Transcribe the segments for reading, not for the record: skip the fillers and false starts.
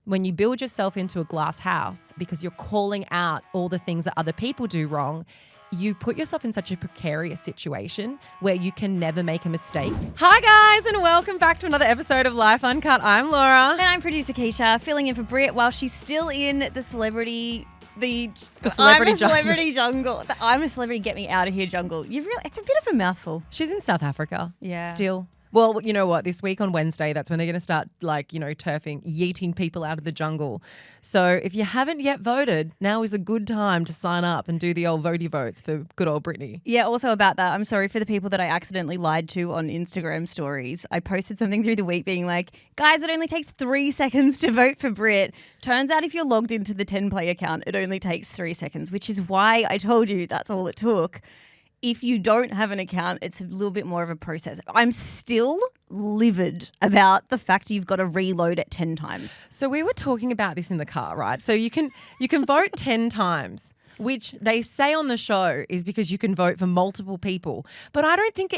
when you build yourself into a glass house because you're calling out all the things that other people do wrong, you put yourself in such a precarious situation where you can never make a mistake. Hi guys, and welcome back to another episode of Life Uncut. I'm Laura. And I'm producer Keisha, filling in for Britt while she's still in the celebrity jungle. I'm a celebrity, get me out of here jungle. It's a bit of a mouthful. She's in South Africa. Yeah. Still. Well, you know what? This week on Wednesday, that's when they're going to start turfing, yeeting people out of the jungle. So if you haven't yet voted, now is a good time to sign up and do the old votey votes for good old Brittany. Yeah, also about that, I'm sorry for the people that I accidentally lied to on Instagram stories. I posted something through the week being like, guys, it only takes 3 seconds to vote for Britt. Turns out if you're logged into the 10play account, it only takes 3 seconds, which is why I told you that's all it took. If you don't have an account, it's a little bit more of a process. I'm still livid about the fact you've got to reload it 10 times. So we were talking about this in the car, right? So you can vote 10 times, which they say on the show is because you can vote for multiple people. But I don't think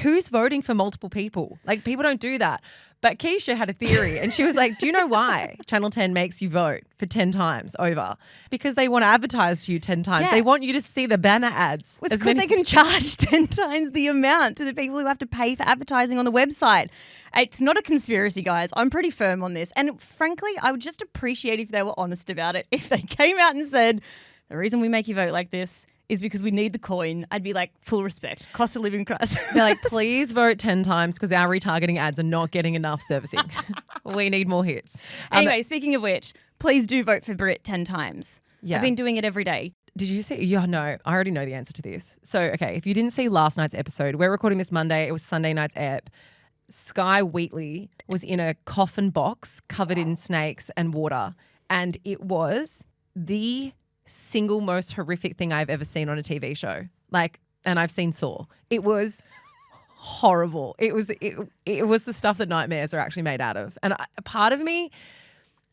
who's voting for multiple people? Like, people don't do that. But Keisha had a theory and she was like, do you know why Channel 10 makes you vote for 10 times over? Because they want to advertise to you 10 times. Yeah. They want you to see the banner ads. It's because they can charge 10 times the amount to the people who have to pay for advertising on the website. It's not a conspiracy, guys. I'm pretty firm on this. And frankly, I would just appreciate if they were honest about it. If they came out and said, the reason we make you vote like this is because we need the coin, I'd be like, full respect. Cost of living crisis. They're like, please vote 10 times because our retargeting ads are not getting enough servicing. We need more hits. Anyway, speaking of which, please do vote for Brit 10 times. Yeah. I've been doing it every day. Did you see? Yeah, no, I already know the answer to this. So, okay, if you didn't see last night's episode, we're recording this Monday. It was Sunday night's ep. Sky Wheatley was in a coffin box covered in snakes and water. And it was the single most horrific thing I've ever seen on a TV show. And I've seen Saw. It was horrible. It was the stuff that nightmares are actually made out of. And part of me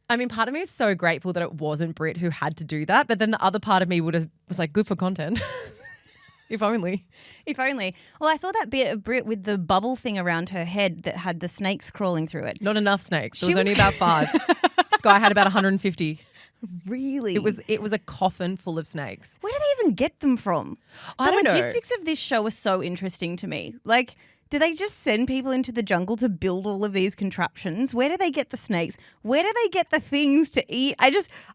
is so grateful that it wasn't Brit who had to do that. But then the other part of me was like, good for content. If only. If only. Well, I saw that bit of Brit with the bubble thing around her head that had the snakes crawling through it. Not enough snakes. There was only about 5. Sky had about 150. Really? It was a coffin full of snakes. Where do they even get them from? I don't know. The logistics of this show are so interesting to me. Like, do they just send people into the jungle to build all of these contraptions? Where do they get the snakes? Where do they get the things to eat?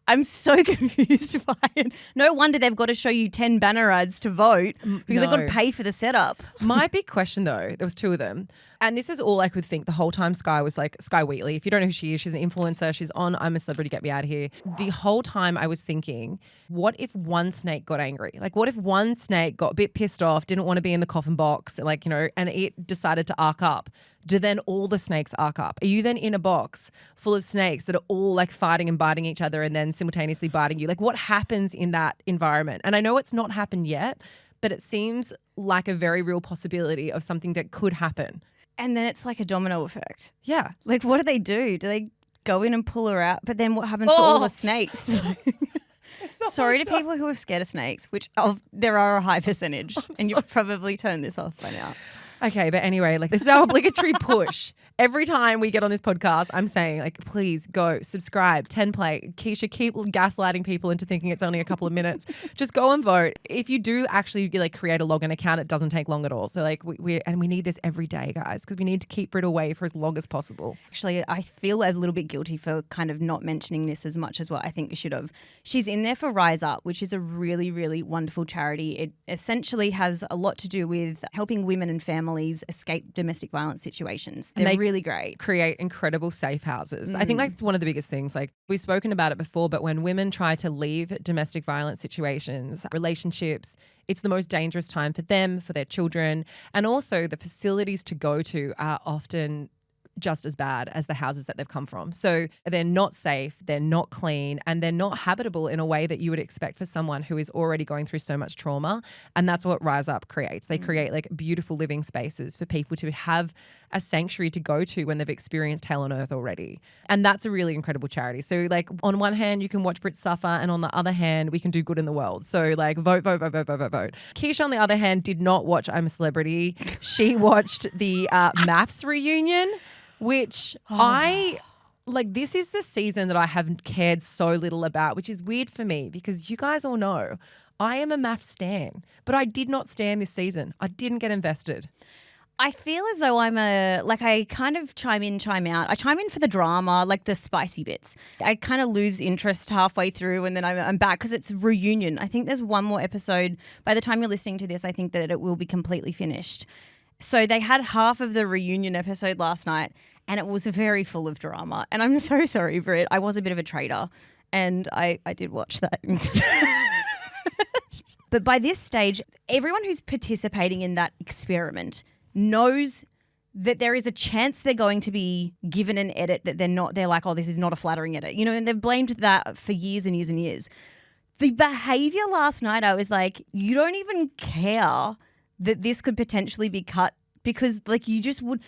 I'm so confused by it. No wonder they've got to show you 10 banner ads to vote because they've got to pay for the setup. My big question though, there was 2 of them. And this is all I could think the whole time. Sky was like, Sky Wheatley. If you don't know who she is, she's an influencer. She's on I'm a Celebrity, Get Me Out of Here. The whole time I was thinking, what if one snake got angry? Like, what if one snake got a bit pissed off, didn't want to be in the coffin box, and it decided to arc up? Do then all the snakes arc up? Are you then in a box full of snakes that are all like fighting and biting each other and then simultaneously biting you? Like, what happens in that environment? And I know it's not happened yet, but it seems like a very real possibility of something that could happen. And then it's like a domino effect. Yeah. Like, what do? Do they go in and pull her out? But then what happens to all the snakes? Sorry to people who are scared of snakes, which there are a high percentage. And you've probably turned this off by now. Okay, but anyway, this is our obligatory push. Every time we get on this podcast, I'm saying, please go subscribe, 10 play. Keisha, keep gaslighting people into thinking it's only a couple of minutes. Just go and vote. If you do actually create a login account, it doesn't take long at all. So we need this every day, guys, because we need to keep Brit away for as long as possible. Actually, I feel a little bit guilty for kind of not mentioning this as much as what I think we should have. She's in there for Rise Up, which is a really, really wonderful charity. It essentially has a lot to do with helping women and families escape domestic violence situations. They're really great. Create incredible safe houses. I think that's one of the biggest things. We've spoken about it before, but when women try to leave domestic violence situations, relationships, it's the most dangerous time for them, for their children, and also the facilities to go to are often just as bad as the houses that they've come from. So they're not safe, they're not clean, and they're not habitable in a way that you would expect for someone who is already going through so much trauma. And that's what Rise Up creates. They create beautiful living spaces for people to have a sanctuary to go to when they've experienced hell on earth already. And that's a really incredible charity. So on one hand, you can watch Brit suffer, and on the other hand, we can do good in the world. So vote, vote, vote, vote, vote, vote, vote. Keisha, on the other hand, did not watch I'm a Celebrity. She watched the MAFS reunion, which I like this is the season that I have cared so little about, which is weird for me because you guys all know I am a math stan, but I did not stan this season. I didn't get invested. I feel as though I kind of chime in, chime out. I chime in for the drama, like the spicy bits. I kind of lose interest halfway through and then I'm back because it's reunion. I think there's one more episode. By the time you're listening to this, I think that it will be completely finished. So they had half of the reunion episode last night and it was very full of drama. And I'm so sorry, Britt. I was a bit of a traitor and I did watch that instead. But by this stage, everyone who's participating in that experiment knows that there is a chance they're going to be given an edit that they're like, oh, this is not a flattering edit. You know, and they've blamed that for years and years and years. The behavior last night, I was like, you don't even care that this could potentially be cut because like you just would.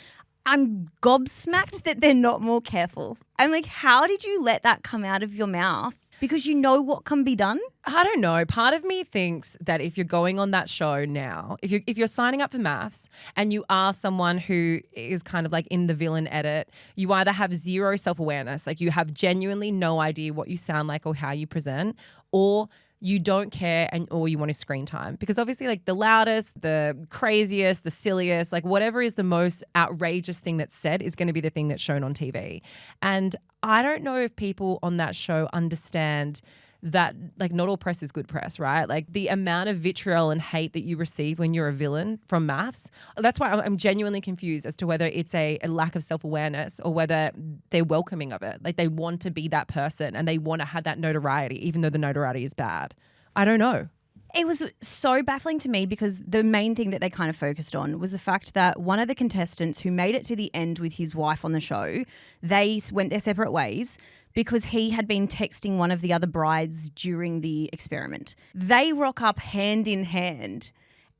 I'm gobsmacked that they're not more careful. I'm like, how did you let that come out of your mouth? Because you know what can be done? I don't know. Part of me thinks that if you're going on that show now, if you're signing up for maths and you are someone who is kind of like in the villain edit, you either have zero self-awareness, like you have genuinely no idea what you sound like or how you present, or you don't care and all you want is screen time. Because obviously like the loudest, the craziest, the silliest, like whatever is the most outrageous thing that's said is going to be the thing that's shown on TV. And I don't know if people on that show understand that like not all press is good press, right? Like the amount of vitriol and hate that you receive when you're a villain from maths. That's why I'm genuinely confused as to whether it's a lack of self-awareness or whether they're welcoming of it. Like they want to be that person and they want to have that notoriety, even though the notoriety is bad. I don't know. It was so baffling to me because the main thing that they kind of focused on was the fact that one of the contestants who made it to the end with his wife on the show, they went their separate ways because he had been texting one of the other brides during the experiment. They rock up hand in hand.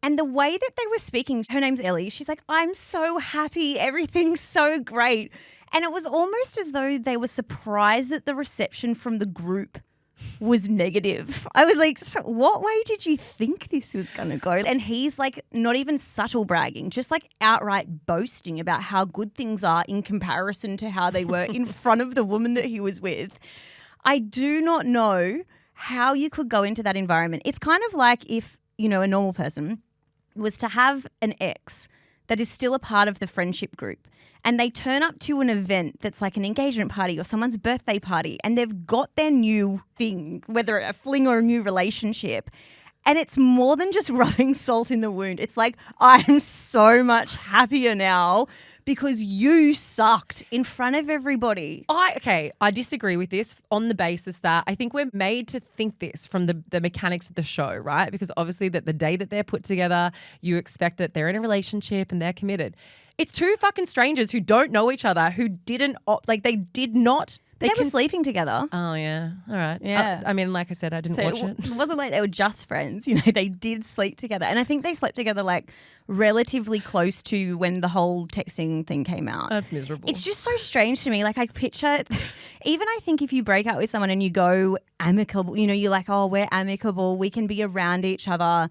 And the way that they were speaking, her name's Ellie, she's like, I'm so happy, everything's so great. And it was almost as though they were surprised that the reception from the group was negative. I was like, so what way did you think this was going to go? And he's like not even subtle bragging, just like outright boasting about how good things are in comparison to how they were in front of the woman that he was with. I do not know how you could go into that environment. It's kind of like if, you know, a normal person was to have an ex that is still a part of the friendship group and they turn up to an event that's like an engagement party or someone's birthday party and they've got their new thing, whether a fling or a new relationship, and it's more than just rubbing salt in the wound. It's like, I'm so much happier now because you sucked in front of everybody. I disagree with this on the basis that I think we're made to think this from the mechanics of the show, right? Because obviously that the day that they're put together, you expect that they're in a relationship and they're committed. It's two fucking strangers who don't know each other, who didn't, like they did not. They were sleeping together. Oh, yeah. All right. Yeah. I mean, like I said, I didn't watch it. It wasn't like they were just friends. You know, they did sleep together. And I think they slept together like relatively close to when the whole texting thing came out. That's miserable. It's just so strange to me. Like I picture, even I think if you break up with someone and you go amicable, you know, you're like, oh, we're amicable. We can be around each other.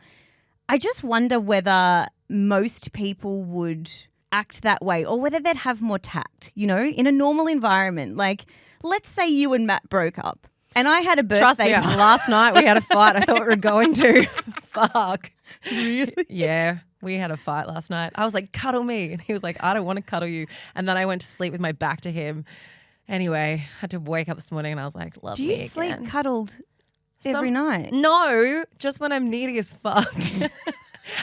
I just wonder whether most people would act that way or whether they'd have more tact, you know, in a normal environment. Like, let's say you and Matt broke up and I had a birthday. Trust me, last night we had a fight. I thought we were going to. Fuck. Really? Yeah, we had a fight last night. I was like, cuddle me. And he was like, I don't want to cuddle you. And then I went to sleep with my back to him. Anyway, I had to wake up this morning and I was like, love me again. Do you sleep cuddled every night? No, just when I'm needy as fuck.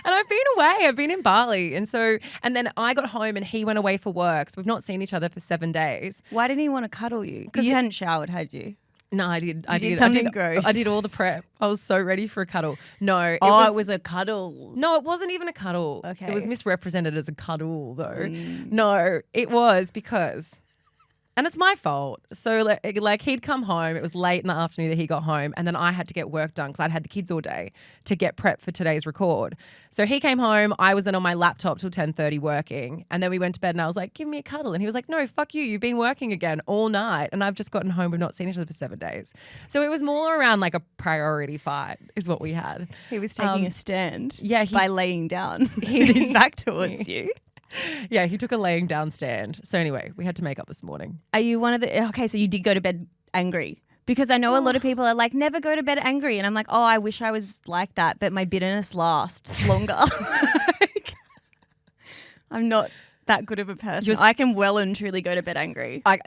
And I've been away. I've been in Bali. And then I got home and he went away for work. So we've not seen each other for 7 days. Why didn't he want to cuddle you? Because you hadn't showered, had you? No, I did. I did something gross. I did all the prep. I was so ready for a cuddle. No. It was a cuddle. No, it wasn't even a cuddle. Okay. It was misrepresented as a cuddle though. No, it was because... And it's my fault. So like he'd come home. It was late in the afternoon that he got home. And then I had to get work done because I'd had the kids all day to get prepped for today's record. So he came home. I was then on my laptop till 10:30 working. And then we went to bed and I was like, give me a cuddle. And he was like, no, fuck you. You've been working again all night. And I've just gotten home. We've not seen each other for 7 days. So it was more around like a priority fight is what we had. He was taking a stand by laying down with his back towards you. Yeah, he took a laying down stand. So anyway, we had to make up this morning. Are you one of the, okay, so you did go to bed angry? Because I know a lot of people are like, never go to bed angry. And I'm like, oh, I wish I was like that, but my bitterness lasts longer. I'm not that good of a person. I can well and truly go to bed angry. I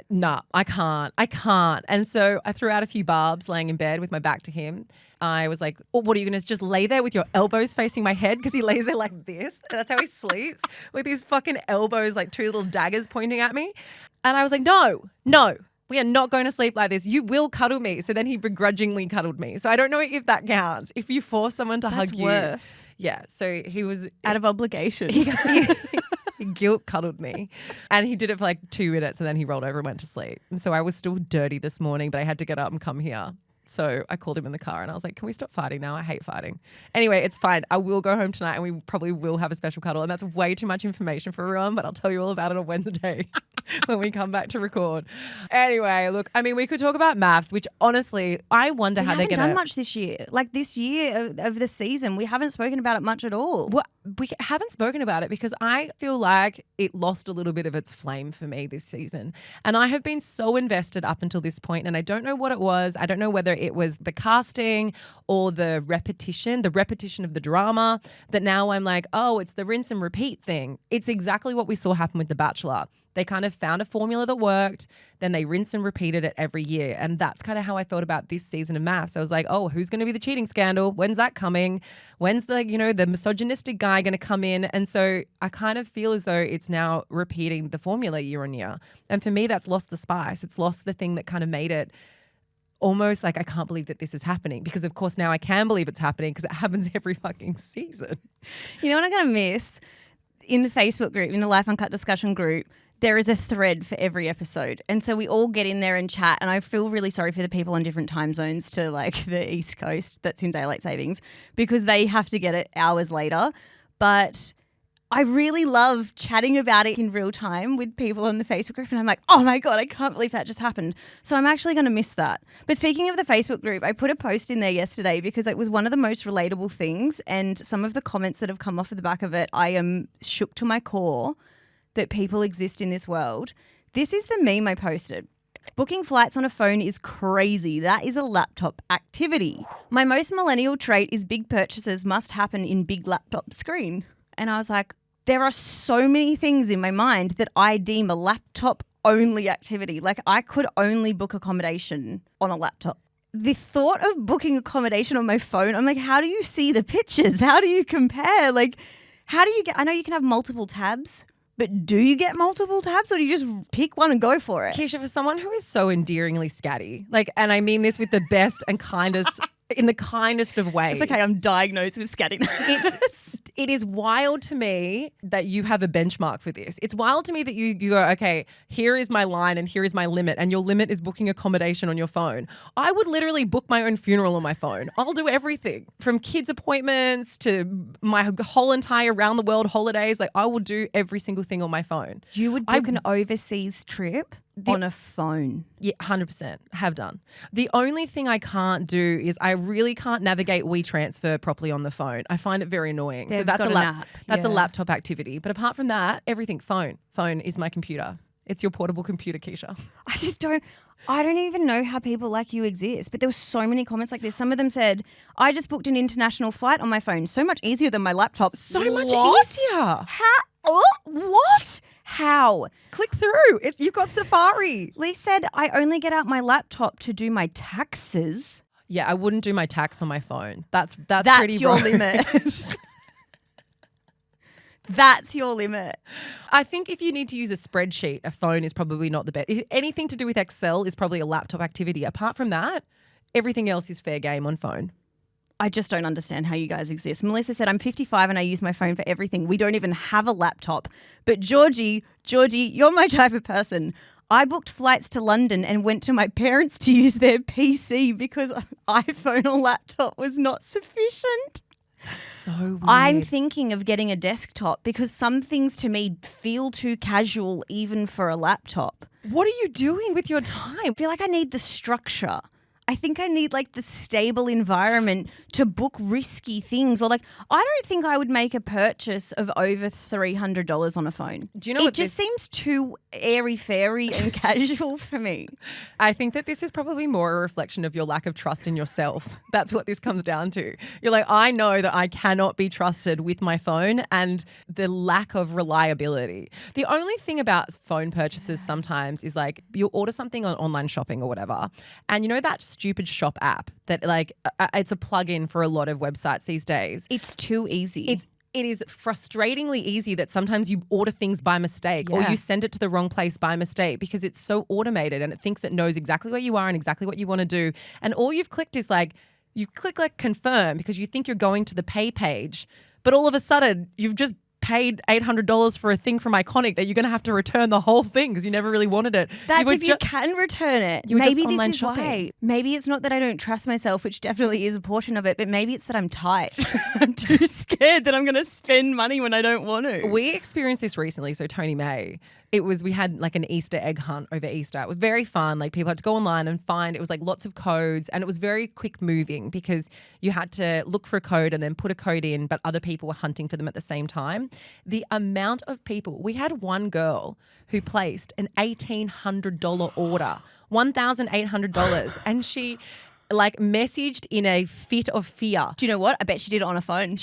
can't. And so I threw out a few barbs laying in bed with my back to him. I was like, oh, what are you going to just lay there with your elbows facing my head? Because he lays there like this. That's how he sleeps, with his fucking elbows like two little daggers pointing at me. And I was like, no. We are not going to sleep like this. You will cuddle me. So then he begrudgingly cuddled me. So I don't know if that counts. If you force someone to hug you. Worse. Yeah. So he was out of obligation. He guilt cuddled me. And he did it for like 2 minutes and then he rolled over and went to sleep. So I was still dirty this morning, but I had to get up and come here. So I called him in the car and I was like, can we stop fighting now? I hate fighting. Anyway, it's fine. I will go home tonight and we probably will have a special cuddle. And that's way too much information for everyone, but I'll tell you all about it on Wednesday when we come back to record. Anyway, look, I mean, we could talk about maths, which honestly, I wonder how they're going to. We haven't done much this year. Like this year of the season, we haven't spoken about it much at all. Well, we haven't spoken about it because I feel like it lost a little bit of its flame for me this season. And I have been so invested up until this point, and I don't know what it was. I don't know whether it was the casting or the repetition of the drama, that now I'm like, oh, it's the rinse and repeat thing. It's exactly what we saw happen with The Bachelor. They kind of found a formula that worked, then they rinse and repeated it every year. And that's kind of how I felt about this season of Maths. I was like, oh, who's going to be the cheating scandal? When's that coming? When's the misogynistic guy going to come in? And so I kind of feel as though it's now repeating the formula year on year. And for me, that's lost the spice. It's lost the thing that kind of made it almost like, I can't believe that this is happening, because of course now I can believe it's happening because it happens every fucking season. You know what I'm going to miss? In the Facebook group, in the Life Uncut discussion group, there is a thread for every episode. And so we all get in there and chat. And I feel really sorry for the people on different time zones to like the East Coast that's in daylight savings, because they have to get it hours later. But I really love chatting about it in real time with people on the Facebook group. And I'm like, oh my God, I can't believe that just happened. So I'm actually going to miss that. But speaking of the Facebook group, I put a post in there yesterday because it was one of the most relatable things. And some of the comments that have come off of the back of it, I am shook to my core that people exist in this world. This is the meme I posted. Booking flights on a phone is crazy. That is a laptop activity. My most millennial trait is big purchases must happen in big laptop screen. And I was like, there are so many things in my mind that I deem a laptop only activity. Like I could only book accommodation on a laptop. The thought of booking accommodation on my phone, I'm like, how do you see the pictures? How do you compare? Like, how do you get, I know you can have multiple tabs, but do you get multiple tabs or do you just pick one and go for it? Keisha, for someone who is so endearingly scatty, like, and I mean this with the best and kindest, in the kindest of ways. It's okay, I'm diagnosed with scattiness. It is wild to me that you have a benchmark for this. It's wild to me that you go, okay, here is my line and here is my limit, and your limit is booking accommodation on your phone. I would literally book my own funeral on my phone. I'll do everything from kids' appointments to my whole entire round the world holidays. Like I will do every single thing on my phone. You would book an overseas trip on a phone? Yeah, 100%. Have done. The only thing I can't do is I really can't navigate WeTransfer properly on the phone. I find it very annoying. So that's a laptop activity. But apart from that, everything phone. Phone is my computer. It's your portable computer, Keisha. I don't even know how people like you exist. But there were so many comments like this. Some of them said, I just booked an international flight on my phone. So much easier than my laptop. So much easier. How? What? How? Click through. You've got Safari. Lee said, I only get out my laptop to do my taxes. Yeah, I wouldn't do my tax on my phone. That's pretty your rogue. limit. That's your limit. I think if you need to use a spreadsheet, a phone is probably not the best. Anything to do with Excel is probably a laptop activity. Apart from that, everything else is fair game on phone. I just don't understand how you guys exist. Melissa said, I'm 55 and I use my phone for everything. We don't even have a laptop. But Georgie, you're my type of person. I booked flights to London and went to my parents to use their PC because iPhone or laptop was not sufficient. That's so weird. I'm thinking of getting a desktop because some things to me feel too casual even for a laptop. What are you doing with your time? I feel like I need the structure. I think I need like the stable environment to book risky things. Or like, I don't think I would make a purchase of over $300 on a phone. Do you know it what just seems too airy-fairy and casual for me. I think that this is probably more a reflection of your lack of trust in yourself. That's what this comes down to. You're like, I know that I cannot be trusted with my phone, and the lack of reliability. The only thing about phone purchases sometimes is like you'll order something on online shopping or whatever, and you know that stupid shop app that like it's a plug-in for a lot of websites these days. It's too easy. It is frustratingly easy that sometimes you order things by mistake or you send it to the wrong place by mistake because it's so automated and it thinks it knows exactly where you are and exactly what you want to do. And all you've clicked is like, you click like confirm because you think you're going to the pay page, but all of a sudden you've just paid $800 for a thing from Iconic that you're going to have to return the whole thing because you never really wanted it. That's if you can return it. Maybe this is shopping. why. Maybe it's not that I don't trust myself, which definitely is a portion of it, but maybe it's that I'm tight. I'm too scared that I'm going to spend money when I don't want to. We experienced this recently. So Tony May, we had like an Easter egg hunt over Easter. It was very fun. Like people had to go online and find, it was like lots of codes, and it was very quick moving because you had to look for a code and then put a code in, but other people were hunting for them at the same time. The amount of people, we had one girl who placed an $1,800 order, $1,800, and she like messaged in a fit of fear. Do you know what? I bet she did it on a phone.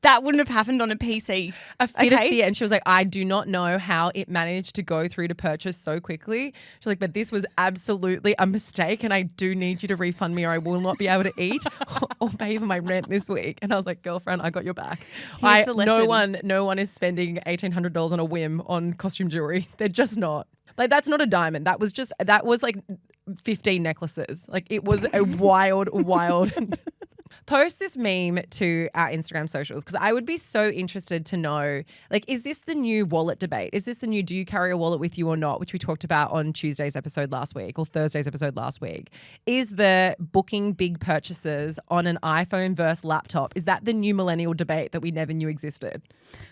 That wouldn't have happened on a PC. A fit of fear. And she was like, I do not know how it managed to go through to purchase so quickly. She's like, but this was absolutely a mistake and I do need you to refund me or I will not be able to eat or pay for my rent this week. And I was like, girlfriend, I got your back. Here's the lesson. No one is spending $1,800 on a whim on costume jewelry. They're just not. Like, that's not a diamond. That was like 15 necklaces. Like, it was a wild. Post this meme to our Instagram socials because I would be so interested to know, like, is this the new wallet debate? Is this the new do you carry a wallet with you or not, which we talked about on Tuesday's episode last week or Thursday's episode last week? Is the booking big purchases on an iPhone versus laptop, is that the new millennial debate that we never knew existed?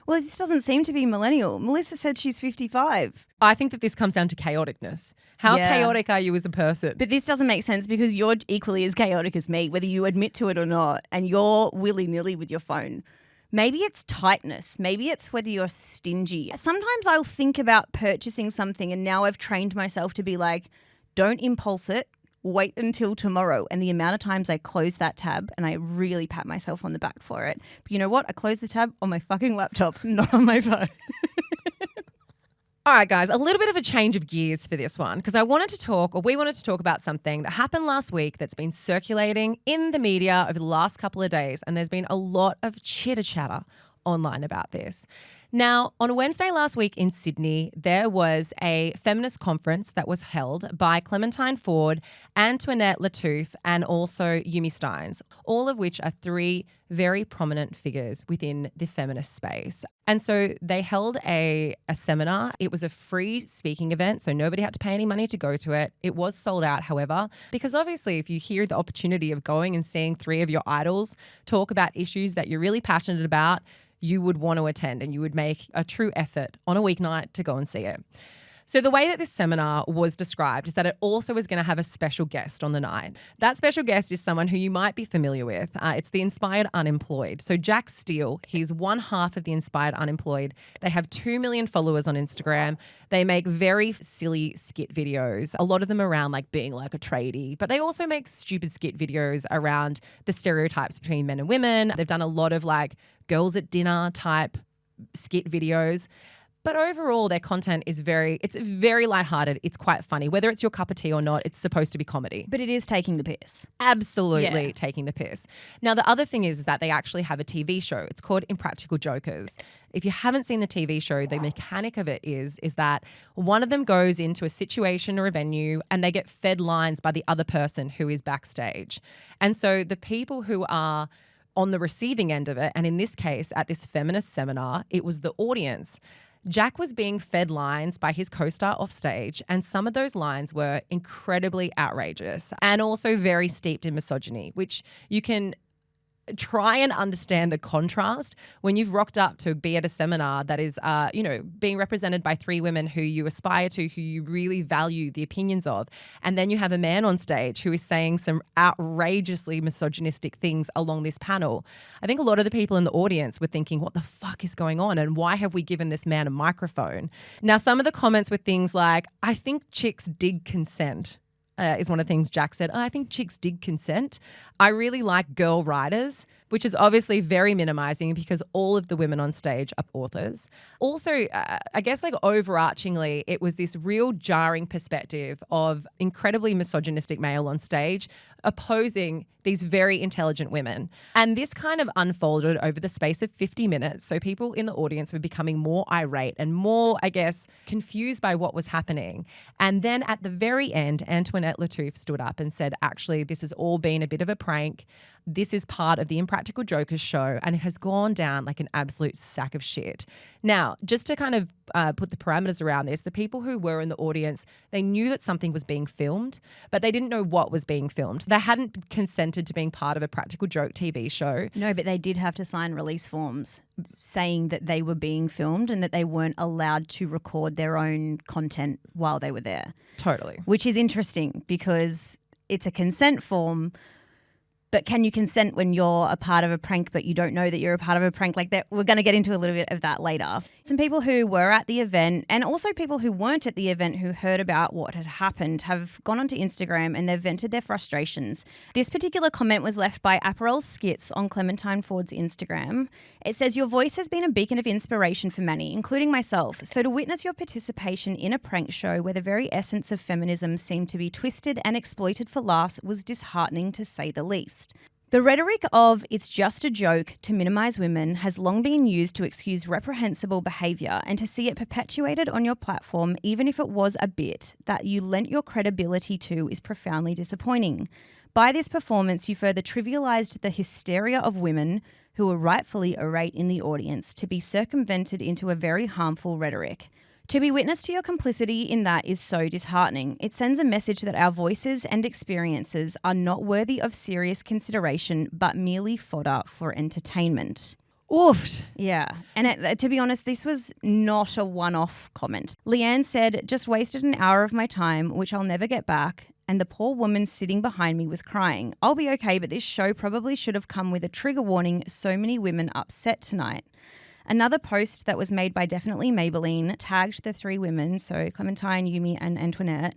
Well, this doesn't seem to be millennial. Melissa said she's 55. I think that this comes down to chaoticness. How chaotic are you as a person? But this doesn't make sense because you're equally as chaotic as me, whether you admit to it or not, and you're willy-nilly with your phone. Maybe it's tightness. Maybe it's whether you're stingy. Sometimes I'll think about purchasing something and now I've trained myself to be like, don't impulse it. Wait until tomorrow. And the amount of times I close that tab and I really pat myself on the back for it. But you know what? I close the tab on my fucking laptop, not on my phone. All right, guys, a little bit of a change of gears for this one because we wanted to talk about something that happened last week that's been circulating in the media over the last couple of days, and there's been a lot of chitter-chatter online about this. Now, on Wednesday last week in Sydney, there was a feminist conference that was held by Clementine Ford, Antoinette Lattouf, and also Yumi Stynes, all of which are three very prominent figures within the feminist space. And so they held a seminar. It was a free speaking event, so nobody had to pay any money to go to it. It was sold out, however, because obviously if you hear the opportunity of going and seeing three of your idols talk about issues that you're really passionate about, you would want to attend and you would make a true effort on a weeknight to go and see it. So the way that this seminar was described is that it also was going to have a special guest on the night. That special guest is someone who you might be familiar with. It's the Inspired Unemployed. So Jack Steele, he's one half of the Inspired Unemployed. They have 2 million followers on Instagram. They make very silly skit videos, a lot of them around like being like a tradie, but they also make stupid skit videos around the stereotypes between men and women. They've done a lot of like girls at dinner type skit videos. But overall, their content is very lighthearted. It's quite funny. Whether it's your cup of tea or not, it's supposed to be comedy. But it is taking the piss. Absolutely taking the piss. Now, the other thing is that they actually have a TV show. It's called Impractical Jokers. If you haven't seen the TV show, the mechanic of it is that one of them goes into a situation or a venue and they get fed lines by the other person who is backstage. And so the people who are on the receiving end of it, and in this case, at this feminist seminar, it was the audience. Jack was being fed lines by his co-star off stage, and some of those lines were incredibly outrageous and also very steeped in misogyny, which you can try and understand the contrast when you've rocked up to be at a seminar that is, being represented by 3 women who you aspire to, who you really value the opinions of. And then you have a man on stage who is saying some outrageously misogynistic things along this panel. I think a lot of the people in the audience were thinking, what the fuck is going on? And why have we given this man a microphone? Now, some of the comments were things like, I think chicks dig consent. Is one of the things Jack said. I think chicks dig consent. I really like girl writers, which is obviously very minimizing because all of the women on stage are authors. Also, I guess like overarchingly, it was this real jarring perspective of incredibly misogynistic male on stage opposing these very intelligent women. And this kind of unfolded over the space of 50 minutes. So people in the audience were becoming more irate and more, I guess, confused by what was happening. And then at the very end, Antoinette Lattouf stood up and said, actually, this has all been a bit of a prank. This is part of the Impractical Jokers show, and it has gone down like an absolute sack of shit. Now, just to kind of put the parameters around this, the people who were in the audience, they knew that something was being filmed, but they didn't know what was being filmed. They hadn't consented to being part of a practical joke TV show. No, but they did have to sign release forms saying that they were being filmed and that they weren't allowed to record their own content while they were there. Totally. Which is interesting because it's a consent form. But can you consent when you're a part of a prank but you don't know that you're a part of a prank like that? We're going to get into a little bit of that later. Some people who were at the event and also people who weren't at the event who heard about what had happened have gone onto Instagram and they've vented their frustrations. This particular comment was left by Apparel Skits on Clementine Ford's Instagram. It says, your voice has been a beacon of inspiration for many, including myself. So to witness your participation in a prank show where the very essence of feminism seemed to be twisted and exploited for laughs was disheartening to say the least. The rhetoric of it's just a joke to minimise women has long been used to excuse reprehensible behaviour, and to see it perpetuated on your platform, even if it was a bit that you lent your credibility to, is profoundly disappointing. By this performance, you further trivialised the hysteria of women who were rightfully irate in the audience to be circumvented into a very harmful rhetoric. To be witness to your complicity in that is so disheartening. It sends a message that our voices and experiences are not worthy of serious consideration, but merely fodder for entertainment. Oof. Yeah. And to be honest, this was not a one-off comment. Leanne said, just wasted an hour of my time, which I'll never get back. And the poor woman sitting behind me was crying. I'll be okay, but this show probably should have come with a trigger warning. So many women upset tonight. Another post that was made by Definitely Maybelline tagged the 3 women, so Clementine, Yumi and Antoinette,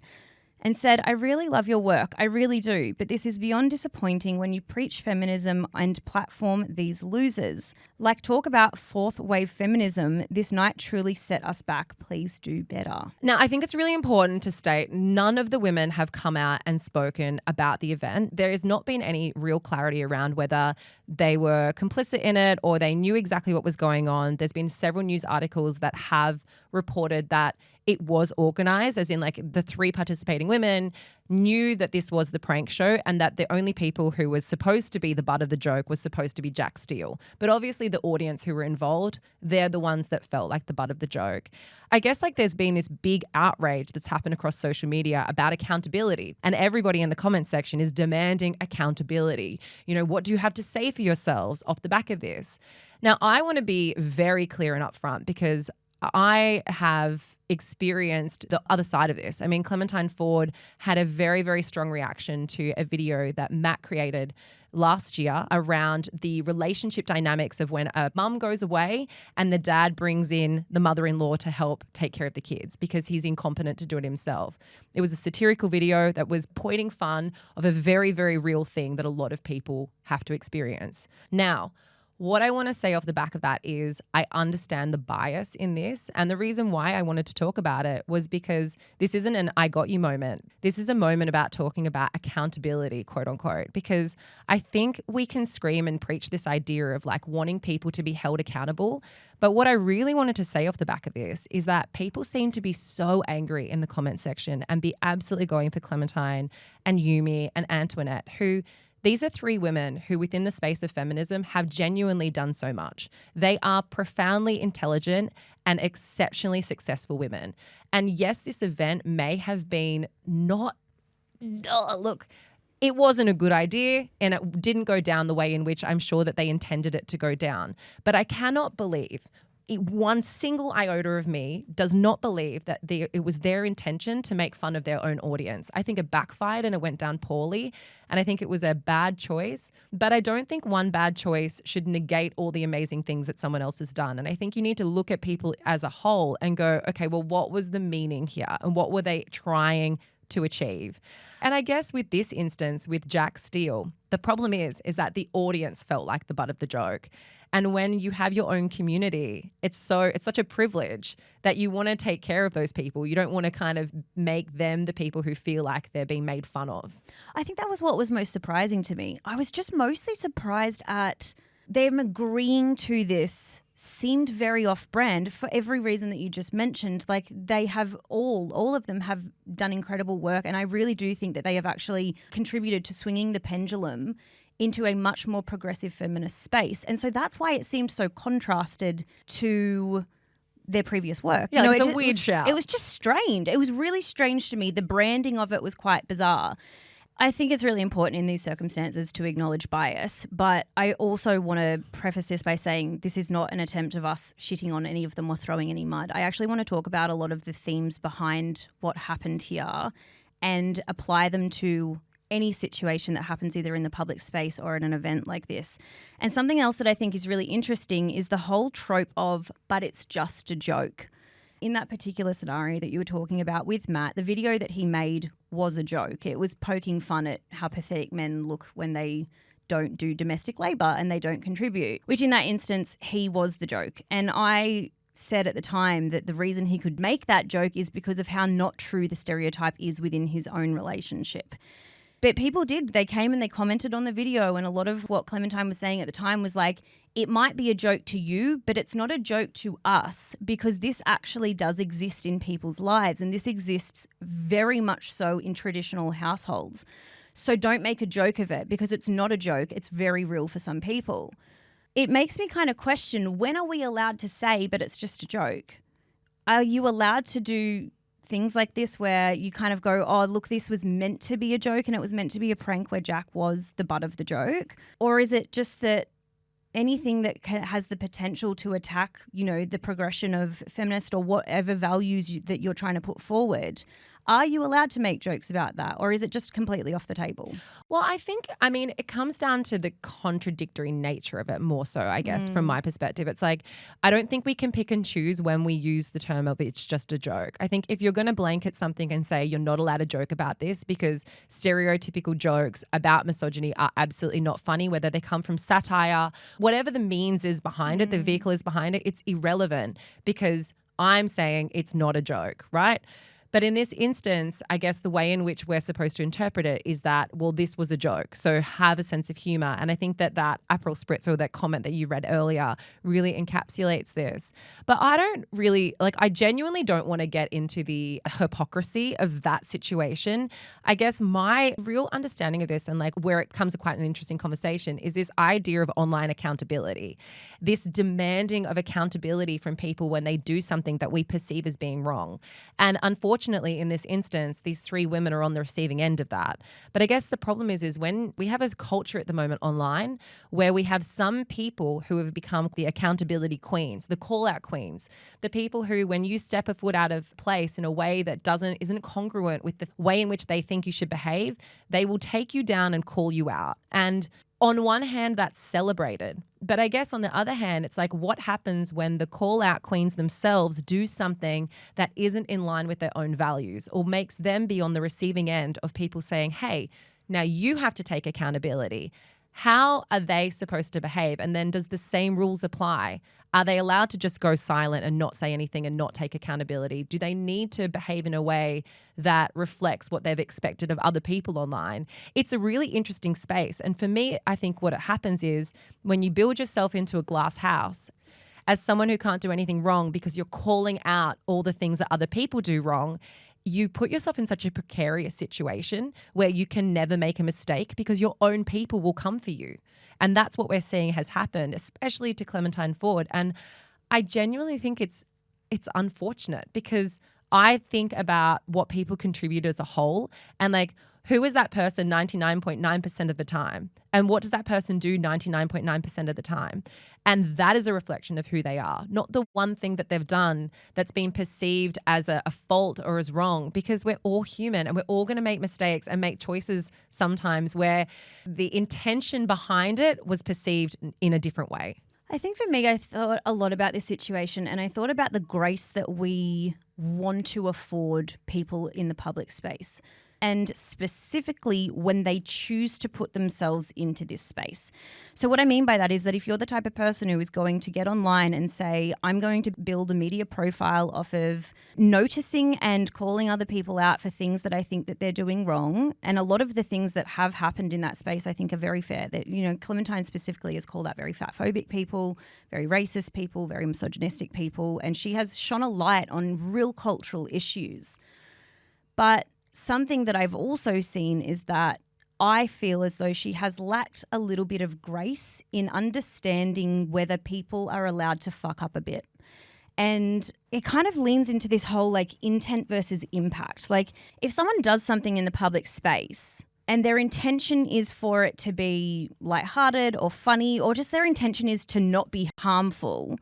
and said, I really love your work, I really do, but this is beyond disappointing when you preach feminism and platform these losers. Like talk about fourth wave feminism, this night truly set us back. Please do better. Now, I think it's really important to state none of the women have come out and spoken about the event. There has not been any real clarity around whether they were complicit in it or they knew exactly what was going on. There's been several news articles that have reported that it was organised, as in like the 3 participating women knew that this was the prank show and that the only people who was supposed to be the butt of the joke was supposed to be Jack Steele. But obviously the audience who were involved, they're the ones that felt like the butt of the joke. I guess like there's been this big outrage that's happened across social media about accountability, and everybody in the comments section is demanding accountability. You know, what do you have to say for yourselves off the back of this? Now, I want to be very clear and upfront because I have experienced the other side of this. I mean, Clementine Ford had a very, very strong reaction to a video that Matt created last year around the relationship dynamics of when a mum goes away and the dad brings in the mother-in-law to help take care of the kids because he's incompetent to do it himself. It was a satirical video that was pointing fun of a very, very real thing that a lot of people have to experience. Now, what I want to say off the back of that is I understand the bias in this. And the reason why I wanted to talk about it was because this isn't an I got you moment. This is a moment about talking about accountability, quote unquote, because I think we can scream and preach this idea of like wanting people to be held accountable. But what I really wanted to say off the back of this is that people seem to be so angry in the comment section and be absolutely going for Clementine and Yumi and Antoinette, who these are 3 women who within the space of feminism have genuinely done so much. They are profoundly intelligent and exceptionally successful women. And yes, this event may have been look, it wasn't a good idea and it didn't go down the way in which I'm sure that they intended it to go down. But I cannot believe one single iota of me does not believe that it was their intention to make fun of their own audience. I think it backfired and it went down poorly, and I think it was a bad choice. But I don't think one bad choice should negate all the amazing things that someone else has done. And I think you need to look at people as a whole and go, okay, well, what was the meaning here and what were they trying to achieve? And I guess with this instance, with Jack Steele, the problem is that the audience felt like the butt of the joke. And when you have your own community, it's such a privilege that you want to take care of those people. You don't want to kind of make them the people who feel like they're being made fun of. I think that was what was most surprising to me. I was just mostly surprised at them agreeing to this. Seemed very off-brand for every reason that you just mentioned. Like they have all of them have done incredible work, and I really do think that they have actually contributed to swinging the pendulum into a much more progressive feminist space. And so that's why it seemed so contrasted to their previous work. Yeah, it's a weird shout. It was just strange. It was really strange to me. The branding of it was quite bizarre. I think it's really important in these circumstances to acknowledge bias, but I also want to preface this by saying this is not an attempt of us shitting on any of them or throwing any mud. I actually want to talk about a lot of the themes behind what happened here and apply them to any situation that happens either in the public space or at an event like this. And something else that I think is really interesting is the whole trope of, but it's just a joke. In that particular scenario that you were talking about with Matt, the video that he made was a joke. It was poking fun at how pathetic men look when they don't do domestic labour and they don't contribute, which in that instance, he was the joke. And I said at the time that the reason he could make that joke is because of how not true the stereotype is within his own relationship. But people did. They came and they commented on the video, and a lot of what Clementine was saying at the time was like, it might be a joke to you, but it's not a joke to us because this actually does exist in people's lives, and this exists very much so in traditional households. So don't make a joke of it because it's not a joke. It's very real for some people. It makes me kind of question, when are we allowed to say, but it's just a joke? Are you allowed to do things like this where you kind of go, oh, look, this was meant to be a joke and it was meant to be a prank where Jack was the butt of the joke? Or is it just that anything that has the potential to attack, you know, the progression of feminist or whatever values that you're trying to put forward, are you allowed to make jokes about that? Or is it just completely off the table? Well, I mean, it comes down to the contradictory nature of it more so, I guess, from my perspective. It's like, I don't think we can pick and choose when we use the term of it's just a joke. I think if you're going to blanket something and say you're not allowed to joke about this because stereotypical jokes about misogyny are absolutely not funny, whether they come from satire, whatever the means is behind it, the vehicle is behind it, it's irrelevant because I'm saying it's not a joke, right? But in this instance, I guess the way in which we're supposed to interpret it is that, well, this was a joke. So have a sense of humor. And I think that April Spritz or that comment that you read earlier really encapsulates this. But I don't really, I genuinely don't want to get into the hypocrisy of that situation. I guess my real understanding of this and where it comes to quite an interesting conversation is this idea of online accountability, this demanding of accountability from people when they do something that we perceive as being wrong. And unfortunately, in this instance, these three women are on the receiving end of that. But I guess the problem is when we have a culture at the moment online where we have some people who have become the accountability queens, the call-out queens, the people who, when you step a foot out of place in a way that isn't congruent with the way in which they think you should behave, they will take you down and call you out. And on one hand, that's celebrated. But I guess on the other hand, it's like, what happens when the call-out queens themselves do something that isn't in line with their own values or makes them be on the receiving end of people saying, hey, now you have to take accountability. How are they supposed to behave? And then does the same rules apply? Are they allowed to just go silent and not say anything and not take accountability? Do they need to behave in a way that reflects what they've expected of other people online? It's a really interesting space. And for me, I think what happens is when you build yourself into a glass house, as someone who can't do anything wrong because you're calling out all the things that other people do wrong, you put yourself in such a precarious situation where you can never make a mistake because your own people will come for you. And that's what we're seeing has happened, especially to Clementine Ford. And I genuinely think it's unfortunate because I think about what people contribute as a whole and Who is that person 99.9% of the time? And what does that person do 99.9% of the time? And that is a reflection of who they are, not the one thing that they've done that's been perceived as a fault or as wrong, because we're all human and we're all going to make mistakes and make choices sometimes where the intention behind it was perceived in a different way. I think for me, I thought a lot about this situation, and I thought about the grace that we want to afford people in the public space, and specifically when they choose to put themselves into this space. So what I mean by that is that if you're the type of person who is going to get online and say, I'm going to build a media profile off of noticing and calling other people out for things that I think that they're doing wrong, and a lot of the things that have happened in that space I think are very fair. That, you know, Clementine specifically has called out very fatphobic people, very racist people, very misogynistic people, and she has shone a light on real cultural issues. But something that I've also seen is that I feel as though she has lacked a little bit of grace in understanding whether people are allowed to fuck up a bit. And it kind of leans into this whole like intent versus impact. Like if someone does something in the public space and their intention is for it to be lighthearted or funny, or just their intention is to not be harmful,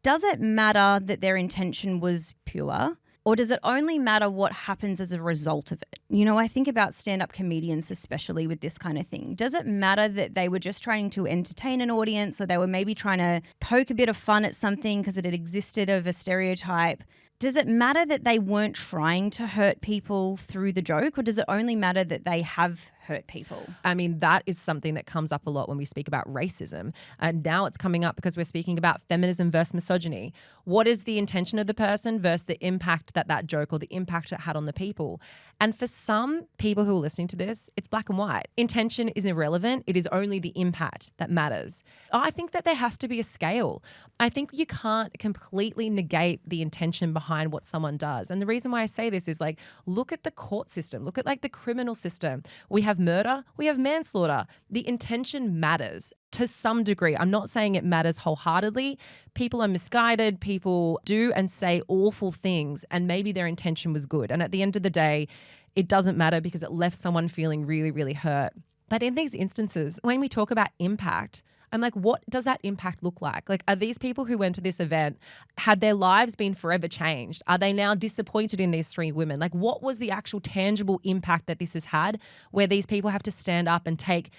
does it matter that their intention was pure? Or does it only matter what happens as a result of it? You know, I think about stand-up comedians, especially with this kind of thing. Does it matter that they were just trying to entertain an audience, or they were maybe trying to poke a bit of fun at something because it had existed of a stereotype? Does it matter that they weren't trying to hurt people through the joke, or does it only matter that they have hurt people? I mean, that is something that comes up a lot when we speak about racism. And now it's coming up because we're speaking about feminism versus misogyny. What is the intention of the person versus the impact that that joke or the impact it had on the people? And for some people who are listening to this, it's black and white. Intention is irrelevant. It is only the impact that matters. I think that there has to be a scale. I think you can't completely negate the intention behind what someone does. And the reason why I say this is like, look at the court system. Look at like the criminal system. We have murder. We have manslaughter. The intention matters to some degree. I'm not saying it matters wholeheartedly. People are misguided. People do and say awful things, and maybe their intention was good. And at the end of the day, it doesn't matter because it left someone feeling really, really hurt. But in these instances, when we talk about impact, I'm like, what does that impact look like? Like, are these people who went to this event, had their lives been forever changed? Are they now disappointed in these three women? Like, what was the actual tangible impact that this has had, where these people have to stand up and take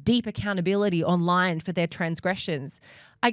deep accountability online for their transgressions? I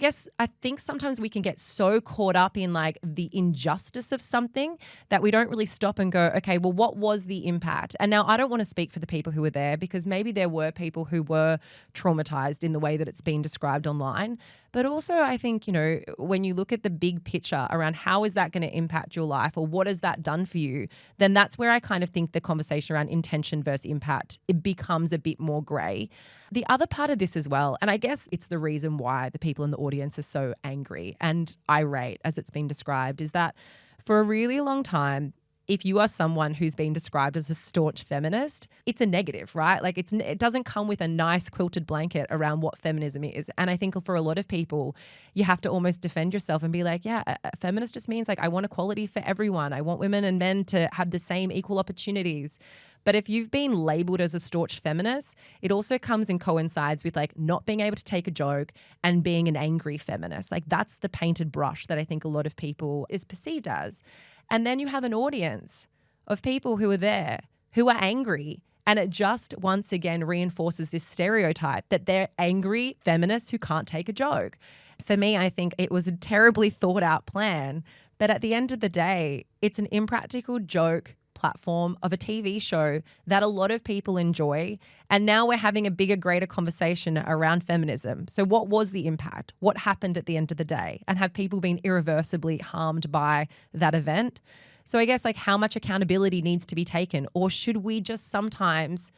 think sometimes we can get so caught up in like the injustice of something that we don't really stop and go, okay, well, what was the impact? And now I don't want to speak for the people who were there, because maybe there were people who were traumatized in the way that it's been described online. But also I think, you know, when you look at the big picture around how is that going to impact your life, or what has that done for you, then that's where I kind of think the conversation around intention versus impact, it becomes a bit more grey. The other part of this as well, and I guess it's the reason why the people in the audience are so angry and irate, as it's been described, is that for a really long time, if you are someone who's been described as a staunch feminist, it's a negative, right? Like it doesn't come with a nice quilted blanket around what feminism is. And I think for a lot of people, you have to almost defend yourself and be like, yeah, a feminist just means like, I want equality for everyone. I want women and men to have the same equal opportunities. But if you've been labeled as a staunch feminist, it also comes and coincides with like not being able to take a joke and being an angry feminist. Like that's the painted brush that I think a lot of people is perceived as. And then you have an audience of people who are there, who are angry. And it just once again reinforces this stereotype that they're angry feminists who can't take a joke. For me, I think it was a terribly thought out plan. But at the end of the day, it's an impractical joke platform of a TV show that a lot of people enjoy. And now we're having a bigger, greater conversation around feminism. So what was the impact? What happened at the end of the day? And have people been irreversibly harmed by that event? So I guess like how much accountability needs to be taken? Or should we just sometimes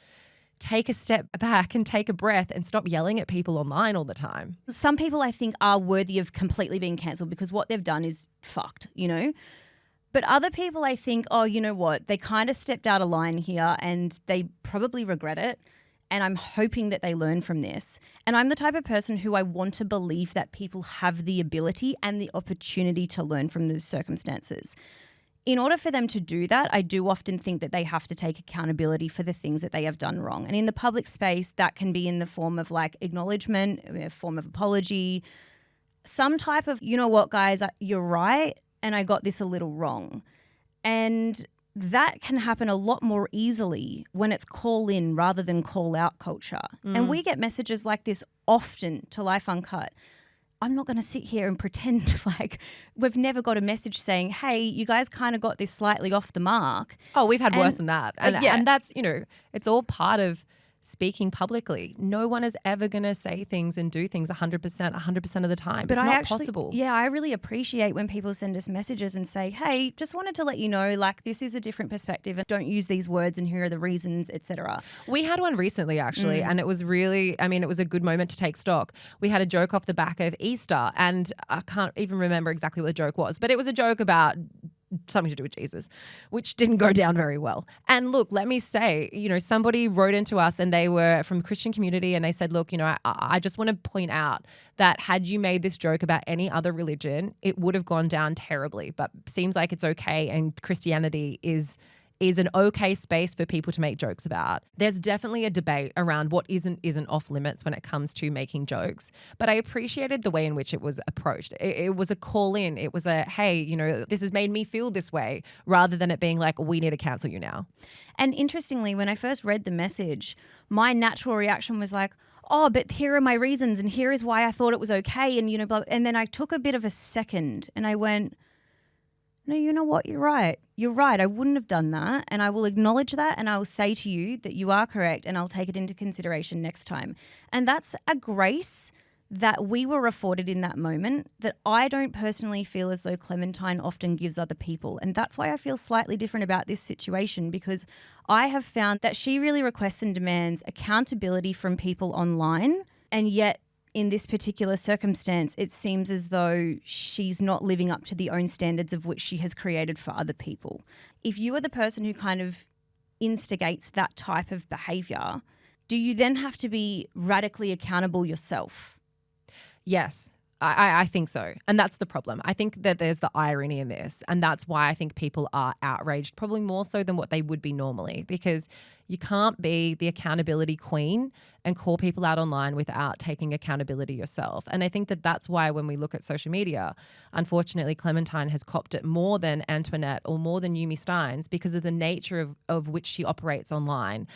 take a step back and take a breath and stop yelling at people online all the time? Some people I think are worthy of completely being cancelled because what they've done is fucked, you know? But other people I think, oh, you know what, they kind of stepped out of line here and they probably regret it. And I'm hoping that they learn from this. And I'm the type of person who I want to believe that people have the ability and the opportunity to learn from those circumstances. in order for them to do that, I do often think that they have to take accountability for the things that they have done wrong. And in the public space, that can be in the form of like acknowledgement, a form of apology, some type of, you know what, guys, you're right, and I got this a little wrong. And that can happen a lot more easily when it's call in rather than call out culture. And we get messages like this often to Life Uncut. I'm not going to sit here and pretend like we've never got a message saying, hey, you guys kind of got this slightly off the mark. Oh, we've had worse than that. And that's, it's all part of speaking publicly. No one is ever going to say things and do things 100% of the time. But it's not possible. Yeah, I really appreciate when people send us messages and say, hey, just wanted to let you know, like, this is a different perspective and don't use these words and here are the reasons, etc. We had one recently, actually, and it was really, it was a good moment to take stock. We had a joke off the back of Easter, and I can't even remember exactly what the joke was, but it was a joke about something to do with Jesus, which didn't go down very well. And look, let me say, somebody wrote into us and they were from Christian community and they said, look, I just want to point out that had you made this joke about any other religion, it would have gone down terribly, but seems like it's okay. And Christianity is an okay space for people to make jokes about. There's definitely a debate around what isn't off limits when it comes to making jokes, but I appreciated the way in which it was approached. It was a call in. It was a, hey, this has made me feel this way, rather than it being like, we need to cancel you now. And interestingly, when I first read the message, my natural reaction was like, oh, but here are my reasons and here is why I thought it was okay. And, blah. And then I took a bit of a second and I went, no, you know what? You're right. You're right. I wouldn't have done that. And I will acknowledge that. And I will say to you that you are correct. And I'll take it into consideration next time. And that's a grace that we were afforded in that moment that I don't personally feel as though Clementine often gives other people. And that's why I feel slightly different about this situation, because I have found that she really requests and demands accountability from people online. And yet, in this particular circumstance, it seems as though she's not living up to the own standards of which she has created for other people. If you are the person who kind of instigates that type of behavior, do you then have to be radically accountable yourself? Yes. I think so. And that's the problem. I think that there's the irony in this. And that's why I think people are outraged, probably more so than what they would be normally, because you can't be the accountability queen and call people out online without taking accountability yourself. And I think that that's why when we look at social media, unfortunately, Clementine has copped it more than Antoinette or more than Yumi Stynes because of the nature of which she operates online.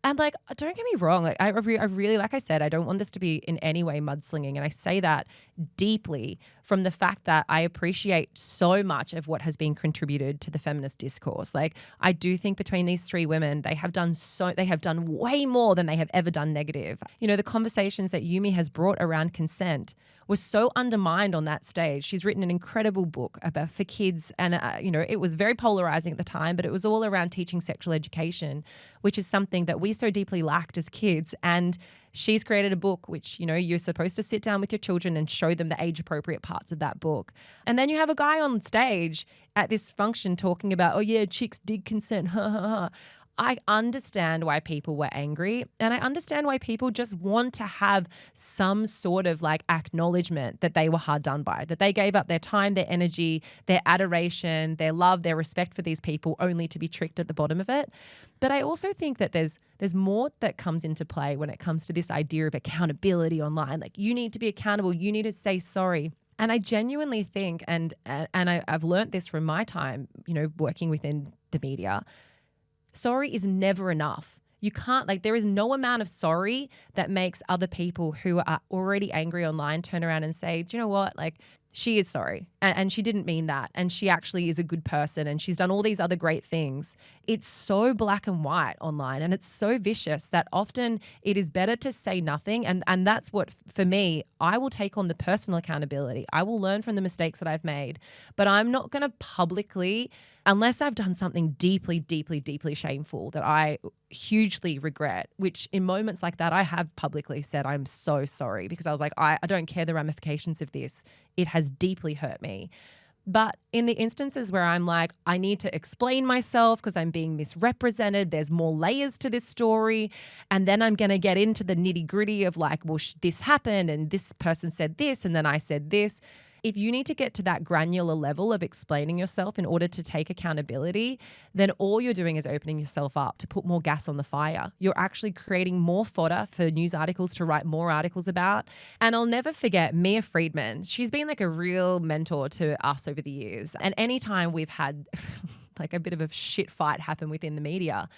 And like, don't get me wrong, like I really, like I said, I don't want this to be in any way mudslinging. And I say that deeply from the fact that I appreciate so much of what has been contributed to the feminist discourse. Like, I do think between these three women, they have done way more than they have ever done negative. The conversations that Yumi has brought around consent was so undermined on that stage. She's written an incredible book for kids, and it was very polarizing at the time, but it was all around teaching sexual education, which is something that we so deeply lacked as kids. And she's created a book which, you're supposed to sit down with your children and show them the age-appropriate parts of that book. And then you have a guy on stage at this function talking about, oh yeah, chicks dig consent, ha ha ha. I understand why people were angry, and I understand why people just want to have some sort of like acknowledgement that they were hard done by, that they gave up their time, their energy, their adoration, their love, their respect for these people only to be tricked at the bottom of it. But I also think that there's more that comes into play when it comes to this idea of accountability online. Like, you need to be accountable, you need to say sorry. And I genuinely think, and I've learned this from my time, working within the media, sorry is never enough. You can't, there is no amount of sorry that makes other people who are already angry online turn around and say, do you know what? She is sorry and she didn't mean that. And she actually is a good person and she's done all these other great things. It's so black and white online and it's so vicious that often it is better to say nothing. And that's what, for me, I will take on the personal accountability. I will learn from the mistakes that I've made, but I'm not going to publicly, unless I've done something deeply, deeply, deeply shameful that I hugely regret, which in moments like that, I have publicly said, I'm so sorry, because I was like, I don't care the ramifications of this. It has deeply hurt me. But in the instances where I'm like, I need to explain myself because I'm being misrepresented, there's more layers to this story. And then I'm going to get into the nitty gritty of like, well, this happened and this person said this and then I said this. If you need to get to that granular level of explaining yourself in order to take accountability, then all you're doing is opening yourself up to put more gas on the fire. You're actually creating more fodder for news articles to write more articles about. And I'll never forget Mia Friedman. She's been like a real mentor to us over the years. And anytime we've had like a bit of a shit fight happen within the media,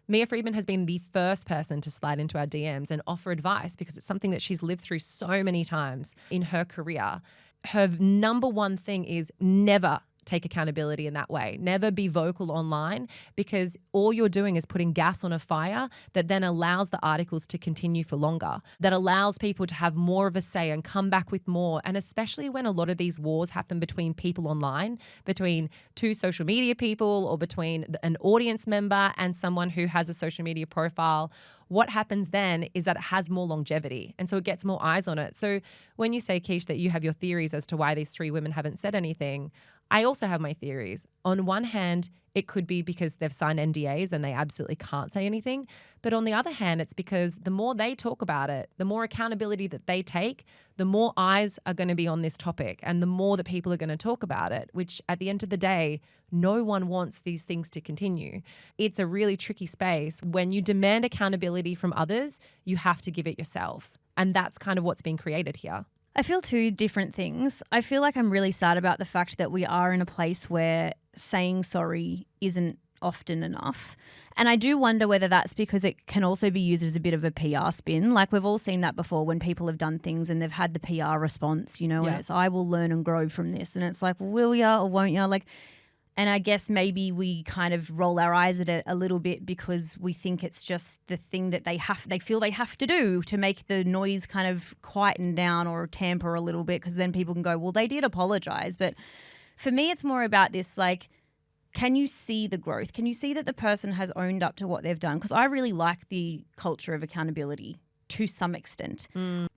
Mia Friedman has been the first person to slide into our DMs and offer advice because it's something that she's lived through so many times in her career. Her number one thing is never take accountability in that way. Never be vocal online, because all you're doing is putting gas on a fire that then allows the articles to continue for longer, that allows people to have more of a say and come back with more. And especially when a lot of these wars happen between people online, between two social media people or between an audience member and someone who has a social media profile, what happens then is that it has more longevity. And so it gets more eyes on it. So when you say, Keish, that you have your theories as to why these three women haven't said anything, I also have my theories. On one hand, it could be because they've signed NDAs and they absolutely can't say anything. But on the other hand, it's because the more they talk about it, the more accountability that they take, the more eyes are going to be on this topic and the more that people are going to talk about it, which at the end of the day, no one wants these things to continue. It's a really tricky space. When you demand accountability from others, you have to give it yourself. And that's kind of what's been created here. I feel two different things. I feel like I'm really sad about the fact that we are in a place where saying sorry isn't often enough. And I do wonder whether that's because it can also be used as a bit of a PR spin. Like we've all seen that before when people have done things and they've had the PR response, you know, and it's, I will learn and grow from this. And it's like, well, will ya or won't ya? Like, and I guess maybe we kind of roll our eyes at it a little bit because we think it's just the thing that they feel they have to do to make the noise kind of quieten down or tamper a little bit, because then people can go, well, they did apologize. But for me, it's more about this, like, can you see the growth? Can you see that the person has owned up to what they've done? Because I really like the culture of accountability to some extent.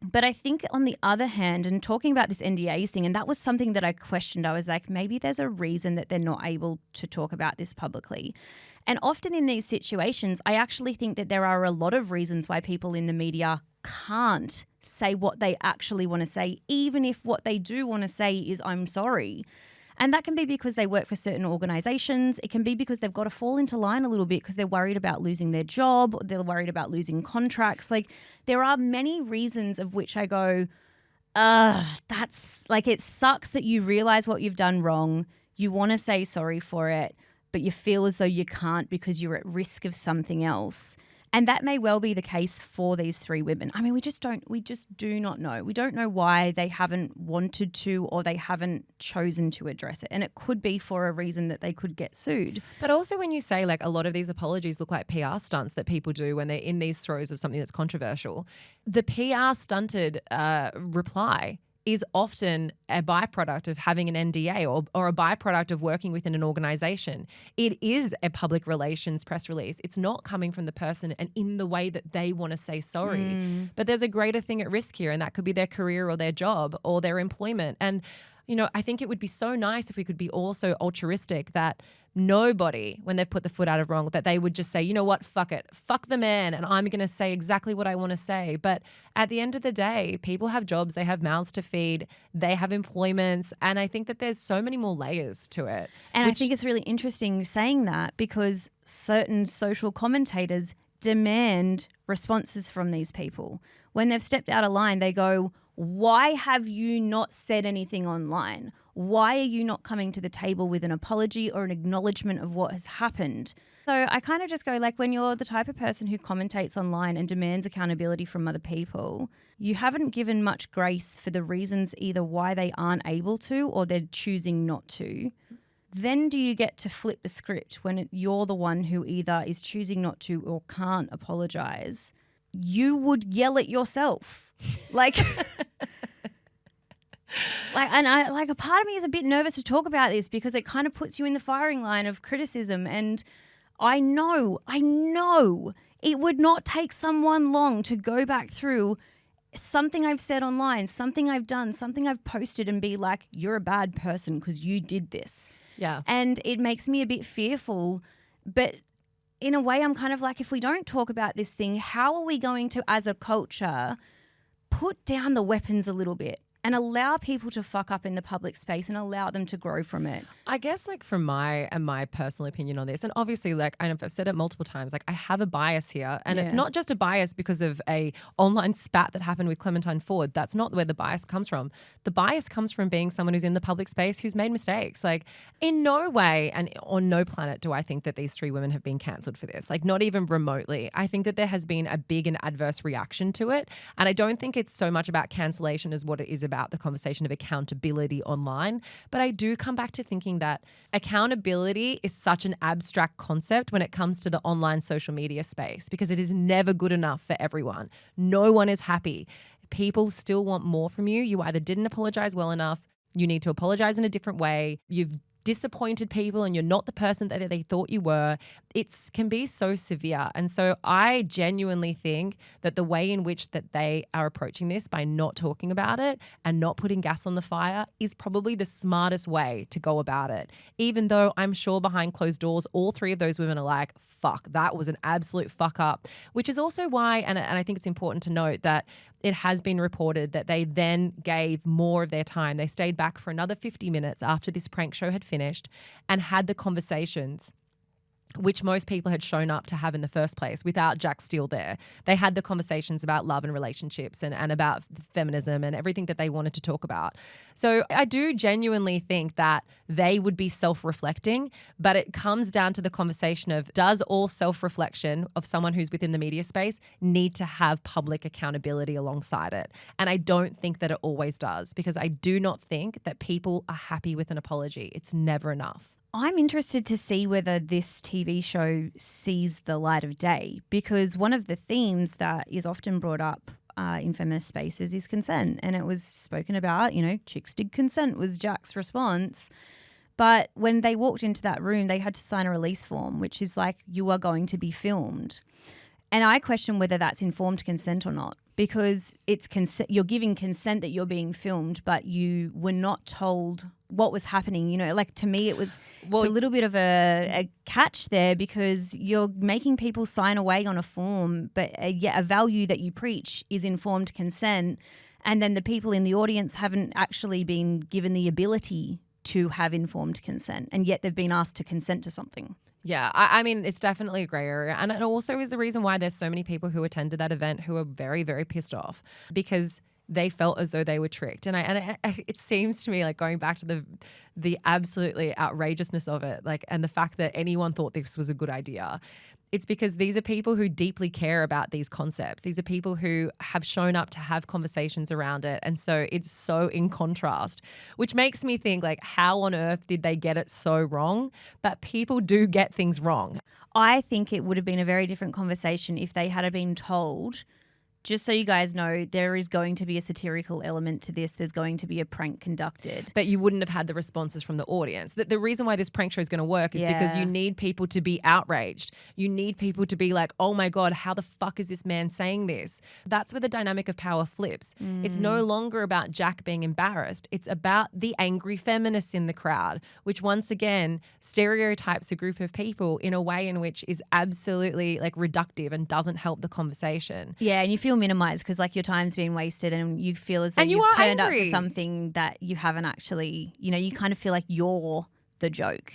But I think on the other hand, and talking about this NDAs thing, and that was something that I questioned. I was like, maybe there's a reason that they're not able to talk about this publicly. And often in these situations, I actually think that there are a lot of reasons why people in the media can't say what they actually want to say, even if what they do want to say is, I'm sorry. And that can be because they work for certain organisations. It can be because they've got to fall into line a little bit because they're worried about losing their job. They're worried about losing contracts. Like, there are many reasons of which I go, that's like, it sucks that you realise what you've done wrong. You want to say sorry for it, but you feel as though you can't because you're at risk of something else. And that may well be the case for these three women. I mean, we just do not know. We don't know why they haven't wanted to or they haven't chosen to address it. And it could be for a reason that they could get sued. But also when you say, like, a lot of these apologies look like PR stunts that people do when they're in these throes of something that's controversial, the PR stunted reply is often a byproduct of having an NDA or a byproduct of working within an organization. It is a public relations press release. It's not coming from the person and in the way that they want to say sorry. But there's a greater thing at risk here, and that could be their career or their job or their employment. And, you know, I think it would be so nice if we could be also altruistic that nobody, when they've put the foot out of wrong, that they would just say, you know what, fuck it, fuck the man, and I'm going to say exactly what I want to say. But at the end of the day, people have jobs, they have mouths to feed, they have employments, and I think that there's so many more layers to it. And I think it's really interesting saying that because certain social commentators demand responses from these people. When they've stepped out of line, they go, why have you not said anything online? Why are you not coming to the table with an apology or an acknowledgement of what has happened? So I kind of just go, like, when you're the type of person who commentates online and demands accountability from other people, you haven't given much grace for the reasons either why they aren't able to or they're choosing not to. Then do you get to flip the script when you're the one who either is choosing not to or can't apologise? You would yell at yourself. Like... a part of me is a bit nervous to talk about this because it kind of puts you in the firing line of criticism. And I know it would not take someone long to go back through something I've said online, something I've done, something I've posted and be like, you're a bad person because you did this. Yeah. And it makes me a bit fearful. But in a way, I'm kind of like, if we don't talk about this thing, how are we going to, as a culture, put down the weapons a little bit and allow people to fuck up in the public space and allow them to grow from it. I guess like from my personal opinion on this, and obviously like I've said it multiple times, like I have a bias here, and it's not just a bias because of a online spat that happened with Clementine Ford. That's not where the bias comes from. The bias comes from being someone who's in the public space who's made mistakes. Like in no way and on no planet do I think that these three women have been cancelled for this. Like not even remotely. I think that there has been a big and adverse reaction to it, and I don't think it's so much about cancellation as what it is about the conversation of accountability online. But I do come back to thinking that accountability is such an abstract concept when it comes to the online social media space, because it is never good enough for everyone. No one is happy. People still want more from you. You either didn't apologize well enough, you need to apologize in a different way, you've disappointed people and you're not the person that they thought you were. It can be so severe. And so I genuinely think that the way in which that they are approaching this by not talking about it and not putting gas on the fire is probably the smartest way to go about it. Even though I'm sure behind closed doors, all three of those women are like, fuck, that was an absolute fuck up, which is also why, and I think it's important to note that it has been reported that they then gave more of their time. They stayed back for another 50 minutes after this prank show had finished and had the conversations which most people had shown up to have in the first place without Jack Steele there. They had the conversations about love and relationships and about feminism and everything that they wanted to talk about. So I do genuinely think that they would be self-reflecting, but it comes down to the conversation of, does all self-reflection of someone who's within the media space need to have public accountability alongside it? And I don't think that it always does, because I do not think that people are happy with an apology. It's never enough. I'm interested to see whether this TV show sees the light of day, because one of the themes that is often brought up in feminist spaces is consent. And it was spoken about, chicks did consent was Jack's response. But when they walked into that room, they had to sign a release form, which is like, you are going to be filmed. And I question whether that's informed consent or not, because it's you're giving consent that you're being filmed, but you were not told what was happening. To me, it's a little bit of a catch there, because you're making people sign away on a form, but a value that you preach is informed consent. And then the people in the audience haven't actually been given the ability to have informed consent, and yet they've been asked to consent to something. Yeah, I mean, it's definitely a grey area. And it also is the reason why there's so many people who attended that event who are very, very pissed off, because they felt as though they were tricked. And it seems to me like, going back to the absolutely outrageousness of it, like, and the fact that anyone thought this was a good idea. It's because these are people who deeply care about these concepts. These are people who have shown up to have conversations around it. And so it's so in contrast, which makes me think, like, how on earth did they get it so wrong? But people do get things wrong. I think it would have been a very different conversation if they had been told, just so you guys know, there is going to be a satirical element to this. There's going to be a prank conducted. But you wouldn't have had the responses from the audience. The reason why this prank show is going to work is because you need people to be outraged. You need people to be like, oh my God, how the fuck is this man saying this? That's where the dynamic of power flips. It's no longer about Jack being embarrassed. It's about the angry feminists in the crowd, which once again stereotypes a group of people in a way in which is absolutely like reductive and doesn't help the conversation. Yeah, and you feel minimized because like your time's been wasted and you feel as though you've turned up for something that you haven't actually, you kind of feel like you're the joke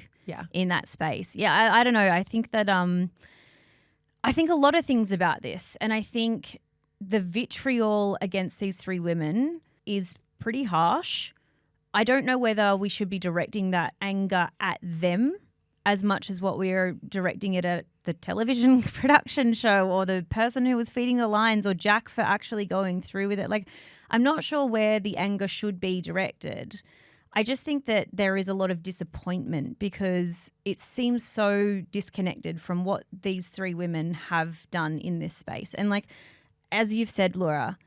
in that space. Yeah, I don't know. I think that I think a lot of things about this, and I think the vitriol against these three women is pretty harsh. I don't know whether we should be directing that anger at them as much as what we're directing it at the television production show or the person who was feeding the lines or Jack for actually going through with it. Like, I'm not sure where the anger should be directed. I just think that there is a lot of disappointment because it seems so disconnected from what these three women have done in this space. And like, as you've said, Laura,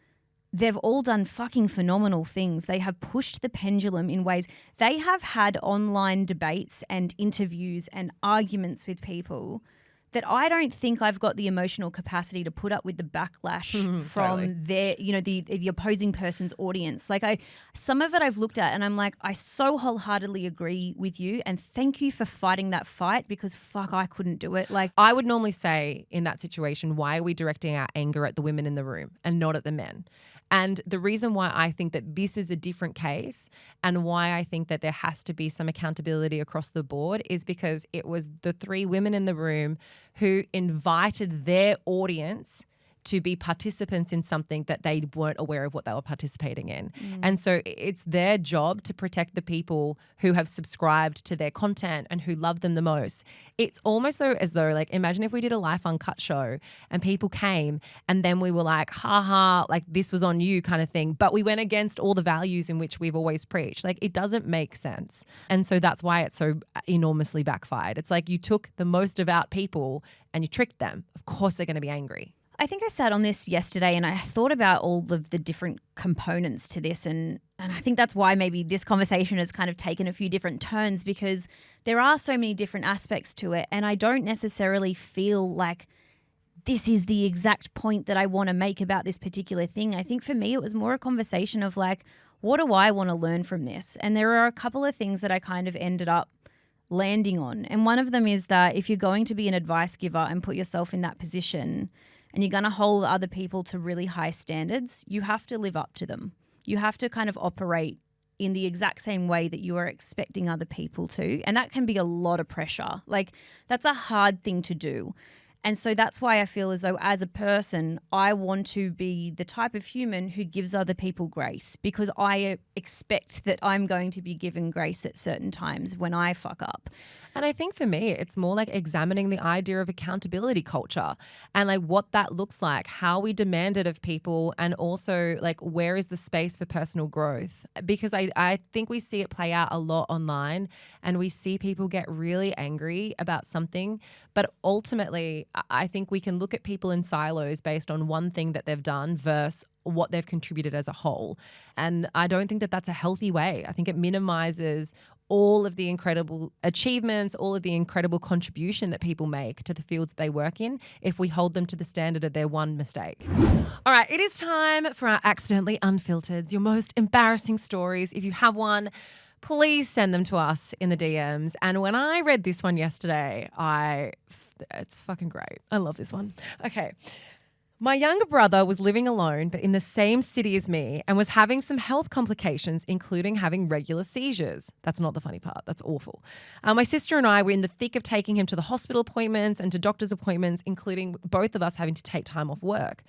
they've all done fucking phenomenal things. They have pushed the pendulum in ways. They have had online debates and interviews and arguments with people that I don't think I've got the emotional capacity to put up with the backlash from their, the opposing person's audience. Like some of it I've looked at and I'm like, I so wholeheartedly agree with you and thank you for fighting that fight because fuck, I couldn't do it. Like, I would normally say in that situation, why are we directing our anger at the women in the room and not at the men? And the reason why I think that this is a different case and why I think that there has to be some accountability across the board is because it was the 3 women in the room who invited their audience to be participants in something that they weren't aware of what they were participating in. And so it's their job to protect the people who have subscribed to their content and who love them the most. It's almost as though, like, imagine if we did a Life Uncut show and people came and then we were like, haha, like this was on you kind of thing. But we went against all the values in which we've always preached. Like, it doesn't make sense. And so that's why it's so enormously backfired. It's like you took the most devout people and you tricked them. Of course they're going to be angry. I think I sat on this yesterday and I thought about all of the different components to this, and I think that's why maybe this conversation has kind of taken a few different turns, because there are so many different aspects to it, and I don't necessarily feel like this is the exact point that I want to make about this particular thing. I think for me it was more a conversation of like, what do I want to learn from this? And there are a couple of things that I kind of ended up landing on, and one of them is that if you're going to be an advice giver and put yourself in that position, and you're going to hold other people to really high standards, you have to live up to them. You have to kind of operate in the exact same way that you are expecting other people to. And that can be a lot of pressure. Like, that's a hard thing to do. And so that's why I feel as though as a person, I want to be the type of human who gives other people grace, because I expect that I'm going to be given grace at certain times when I fuck up. And I think for me, it's more like examining the idea of accountability culture and like what that looks like, how we demand it of people, and also like where is the space for personal growth? Because I think we see it play out a lot online, and we see people get really angry about something. But ultimately, I think we can look at people in silos based on one thing that they've done versus what they've contributed as a whole. And I don't think that that's a healthy way. I think it minimizes all of the incredible achievements, all of the incredible contribution that people make to the fields they work in if we hold them to the standard of their one mistake. All right, it is time for our Accidentally Unfiltered, your most embarrassing stories. If you have one, please send them to us in the DMs. And when I read this one yesterday, it's fucking great. I love this one. Okay. My younger brother was living alone, but in the same city as me, and was having some health complications, including having regular seizures. That's not the funny part. That's awful. My sister and I were in the thick of taking him to the hospital appointments and to doctor's appointments, including both of us having to take time off work.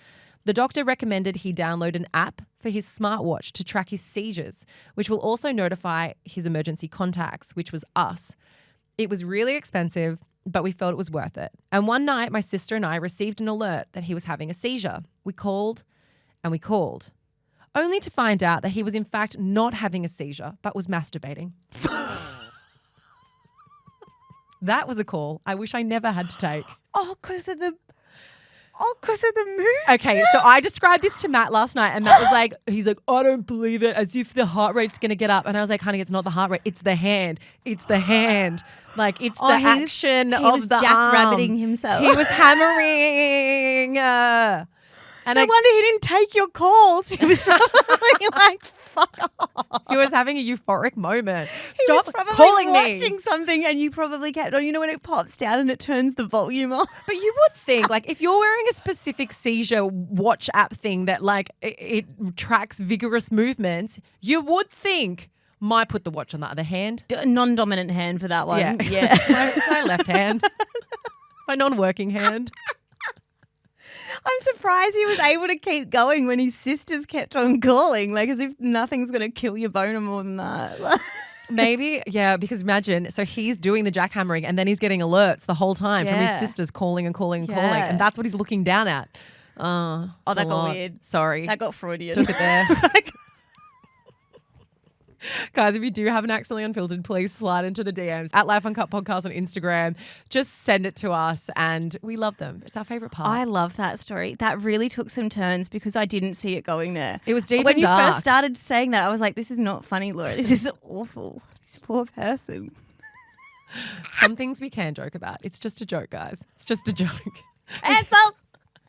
The doctor recommended he download an app for his smartwatch to track his seizures, which will also notify his emergency contacts, which was us. It was really expensive, but we felt it was worth it. And one night, my sister and I received an alert that he was having a seizure. We called and we called, only to find out that he was in fact not having a seizure, but was masturbating. That was a call I wish I never had to take. Because of the movie. Okay, so I described this to Matt last night, and Matt was like, he's like, I don't believe it, as if the heart rate's going to get up. And I was like, honey, it's not the heart rate, it's the hand. It's the hand. Like, it's the action of the arm. Jackrabbiting himself. He was hammering. And no wonder he didn't take your calls. He was probably like, fuck off. He was having a euphoric moment. He was probably calling watching something, and you probably kept on. You know when it pops down and it turns the volume off? But you would think, like, if you're wearing a specific seizure watch app thing that, like, it tracks vigorous movements, you would think, might put the watch on the other hand. Non-dominant hand for that one. Yeah. It's my left hand. My non-working hand. I'm surprised he was able to keep going when his sisters kept on calling, like as if nothing's going to kill your boner more than that. Maybe, yeah, because imagine, so he's doing the jackhammering and then he's getting alerts the whole time from his sisters calling and calling and calling, and that's what he's looking down at. That got weird. Sorry. That got Freudian. Took it there. Guys, if you do have an Accidentally Unfiltered, please slide into the DMs at Life Uncut Podcast on Instagram. Just send it to us, and we love them. It's our favourite part. I love that story. That really took some turns because I didn't see it going there. It was deep when and dark. When you first started saying that, I was like, this is not funny, Laura. This is awful. This poor person. Some things we can joke about. It's just a joke, guys. It's just a joke. Ansel!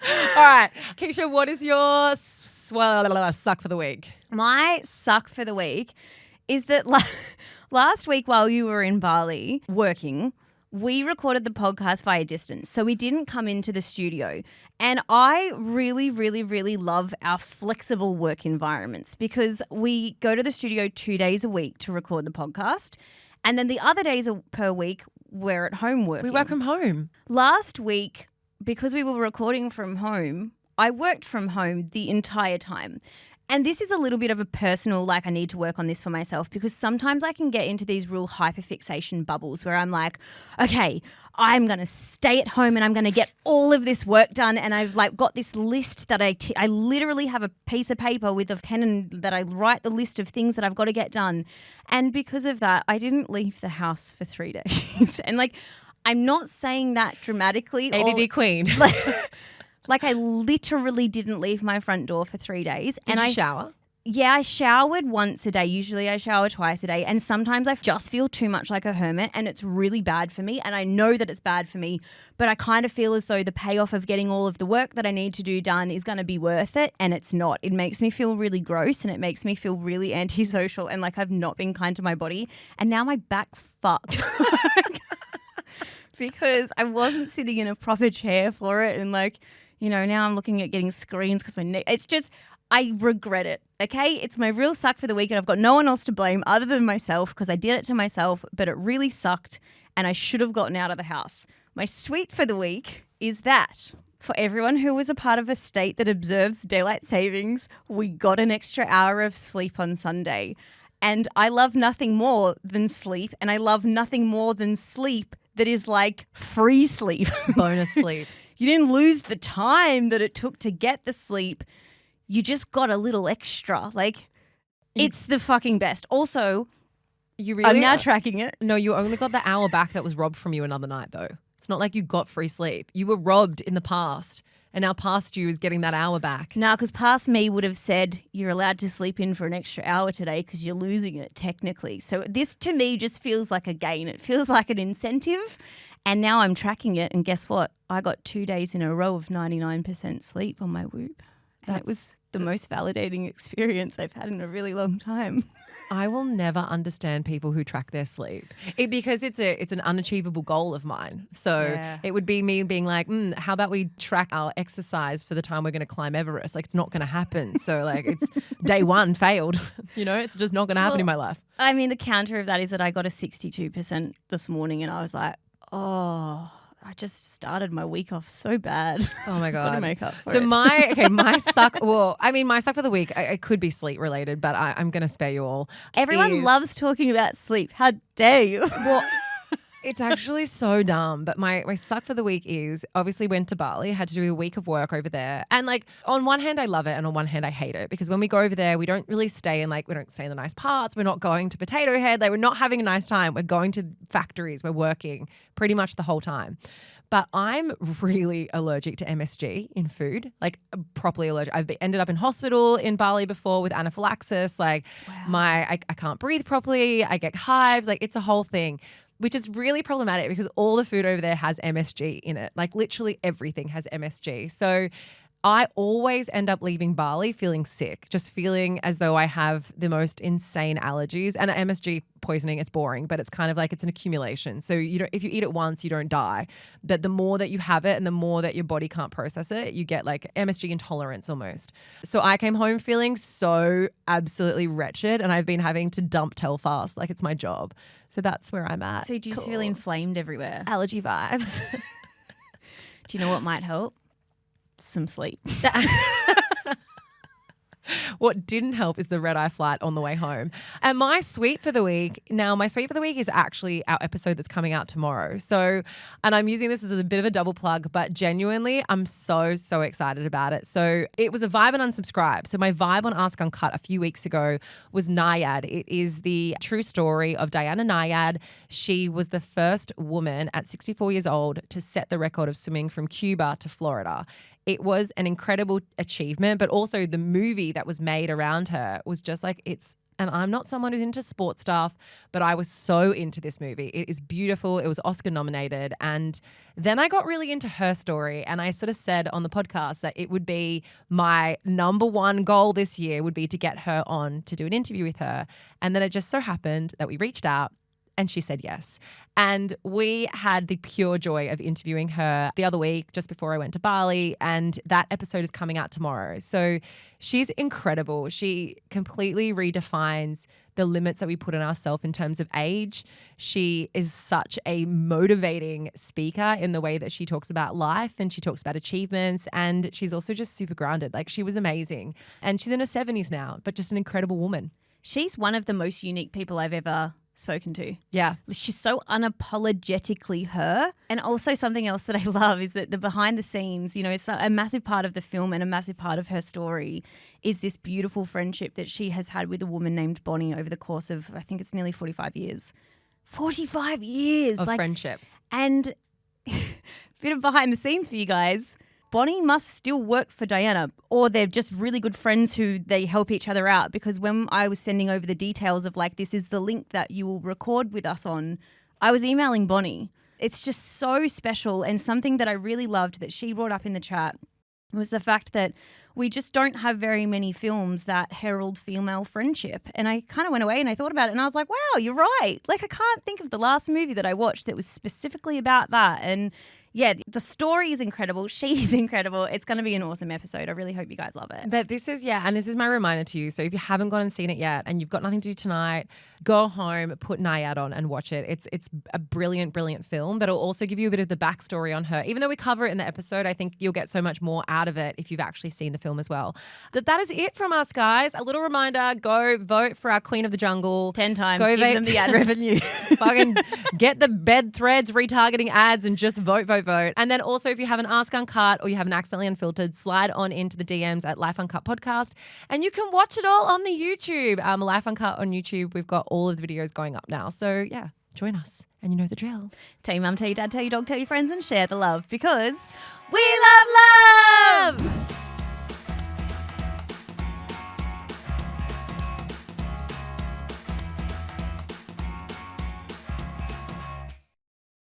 All right. Keisha, what is your suck for the week? My suck for the week is that last week while you were in Bali working, we recorded the podcast via distance, so we didn't come into the studio. And I really, really, really love our flexible work environments because we go to the studio 2 days a week to record the podcast. And then the other days per week, we're at home working. We work from home. Last week, because we were recording from home, I worked from home the entire time. And this is a little bit of a personal, like I need to work on this for myself because sometimes I can get into these real hyperfixation bubbles where I'm like, okay, I'm going to stay at home and I'm going to get all of this work done. And I've like got this list that I literally have a piece of paper with a pen and that I write the list of things that I've got to get done. And because of that, I didn't leave the house for 3 days. And like, I'm not saying that dramatically. ADD queen. Like I literally didn't leave my front door for 3 days. Did you shower? Yeah, I showered once a day. Usually I shower twice a day. And sometimes I just feel too much like a hermit and it's really bad for me. And I know that it's bad for me, but I kind of feel as though the payoff of getting all of the work that I need to do done is going to be worth it. And it's not. It makes me feel really gross and it makes me feel really antisocial and like I've not been kind to my body. And now my back's fucked. Because I wasn't sitting in a proper chair for it and like, you know, now I'm looking at getting screens because my neck, it's just, I regret it, okay? It's my real suck for the week and I've got no one else to blame other than myself because I did it to myself, but it really sucked and I should have gotten out of the house. My sweet for the week is that for everyone who was a part of a state that observes daylight savings, we got an extra hour of sleep on Sunday. And I love nothing more than sleep and I love nothing more than sleep that is like free sleep. Bonus sleep. You didn't lose the time that it took to get the sleep. You just got a little extra. Like, it's the fucking best. Also, I'm now tracking it. No, you only got the hour back that was robbed from you another night, though. It's not like you got free sleep. You were robbed in the past, and now past you is getting that hour back. No, because past me would have said you're allowed to sleep in for an extra hour today because you're losing it technically. So this to me just feels like a gain. It feels like an incentive. And now I'm tracking it, and guess what? I got 2 days in a row of 99% sleep on my Whoop. And it was the most validating experience I've had in a really long time. I will never understand people who track their sleep because it's an unachievable goal of mine. So It would be me being like, how about we track our exercise for the time we're going to climb Everest? Like, it's not going to happen. So like it's day one failed. You know, it's just not going to happen in my life. I mean, the counter of that is that I got a 62% this morning and I was like, oh, I just started my week off so bad. Oh my God. Got to make up for so it. my suck, well, I mean, my suck for the week, it could be sleep related, but I'm going to spare you all. Everyone loves talking about sleep. How dare you? Well, it's actually so dumb, but my suck for the week is obviously went to Bali, had to do a week of work over there. And like on one hand, I love it. And on one hand, I hate it because when we go over there, we don't really stay in we don't stay in the nice parts. We're not going to Potato Head. We're not having a nice time. We're going to factories. We're working pretty much the whole time. But I'm really allergic to MSG in food, like properly allergic. I've ended up in hospital in Bali before with anaphylaxis. Like I can't breathe properly. I get hives. Like it's a whole thing, which is really problematic because all the food over there has MSG in it. Like literally everything has MSG. So I always end up leaving Bali feeling sick, just feeling as though I have the most insane allergies. And MSG poisoning, it's boring, but it's kind of like it's an accumulation. So if you eat it once, you don't die. But the more that you have it and the more that your body can't process it, you get like MSG intolerance almost. So I came home feeling so absolutely wretched and I've been having to dump Telfast like it's my job. So that's where I'm at. So do you just feel inflamed everywhere? Allergy vibes. Do you know what might help? Some sleep. What didn't help is the red-eye flight on the way home. And my sweet for the week is actually our episode that's coming out tomorrow. So, and I'm using this as a bit of a double plug, but genuinely I'm so, so excited about it. So it was a Vibe and Unsubscribe. So my Vibe on Ask Uncut a few weeks ago was Naiad. It is the true story of Diana Naiad. She was the first woman at 64 years old to set the record of swimming from Cuba to Florida. It was an incredible achievement, but also the movie that was made around her was just like and I'm not someone who's into sports stuff, but I was so into this movie. It is beautiful. It was Oscar nominated. And then I got really into her story and I sort of said on the podcast that it would be my number one goal this year would be to get her on to do an interview with her. And then it just so happened that we reached out And she said yes. And we had the pure joy of interviewing her the other week, just before I went to Bali. And that episode is coming out tomorrow. So she's incredible. She completely redefines the limits that we put on ourselves in terms of age. She is such a motivating speaker in the way that she talks about life and she talks about achievements. And she's also just super grounded. Like, she was amazing. And she's in her 70s now, but just an incredible woman. She's one of the most unique people I've ever spoken to. Yeah. She's so unapologetically her. And also something else that I love is that the behind the scenes, you know, it's a massive part of the film and a massive part of her story is this beautiful friendship that she has had with a woman named Bonnie over the course of, I think it's nearly 45 years. 45 years! Of friendship. And a bit of behind the scenes for you guys. Bonnie must still work for Diana, or they're just really good friends who they help each other out, because when I was sending over the details of like, this is the link that you will record with us on, I was emailing Bonnie. It's just so special, and something that I really loved that she brought up in the chat was the fact that we just don't have very many films that herald female friendship. And I kind of went away and I thought about it and I was like, wow, you're right. Like, I can't think of the last movie that I watched that was specifically about that. And yeah, the story is incredible. She's incredible. It's going to be an awesome episode. I really hope you guys love it. But this is my reminder to you. So if you haven't gone and seen it yet and you've got nothing to do tonight, go home, put Nayad on and watch it. It's a brilliant, brilliant film, but it'll also give you a bit of the backstory on her. Even though we cover it in the episode, I think you'll get so much more out of it if you've actually seen the film as well. That is it from us, guys. A little reminder, go vote for our Queen of the Jungle. 10 times, go give them the ad revenue. Fucking get the bed threads, retargeting ads and just vote. And then also, if you have an Ask Uncut or you have an Accidentally Unfiltered, slide on into the DMs at Life Uncut Podcast and you can watch it all on the YouTube. Life Uncut on YouTube. We've got all of the videos going up now. So yeah, join us and you know the drill. Tell your mum, tell your dad, tell your dog, tell your friends and share the love because we love love!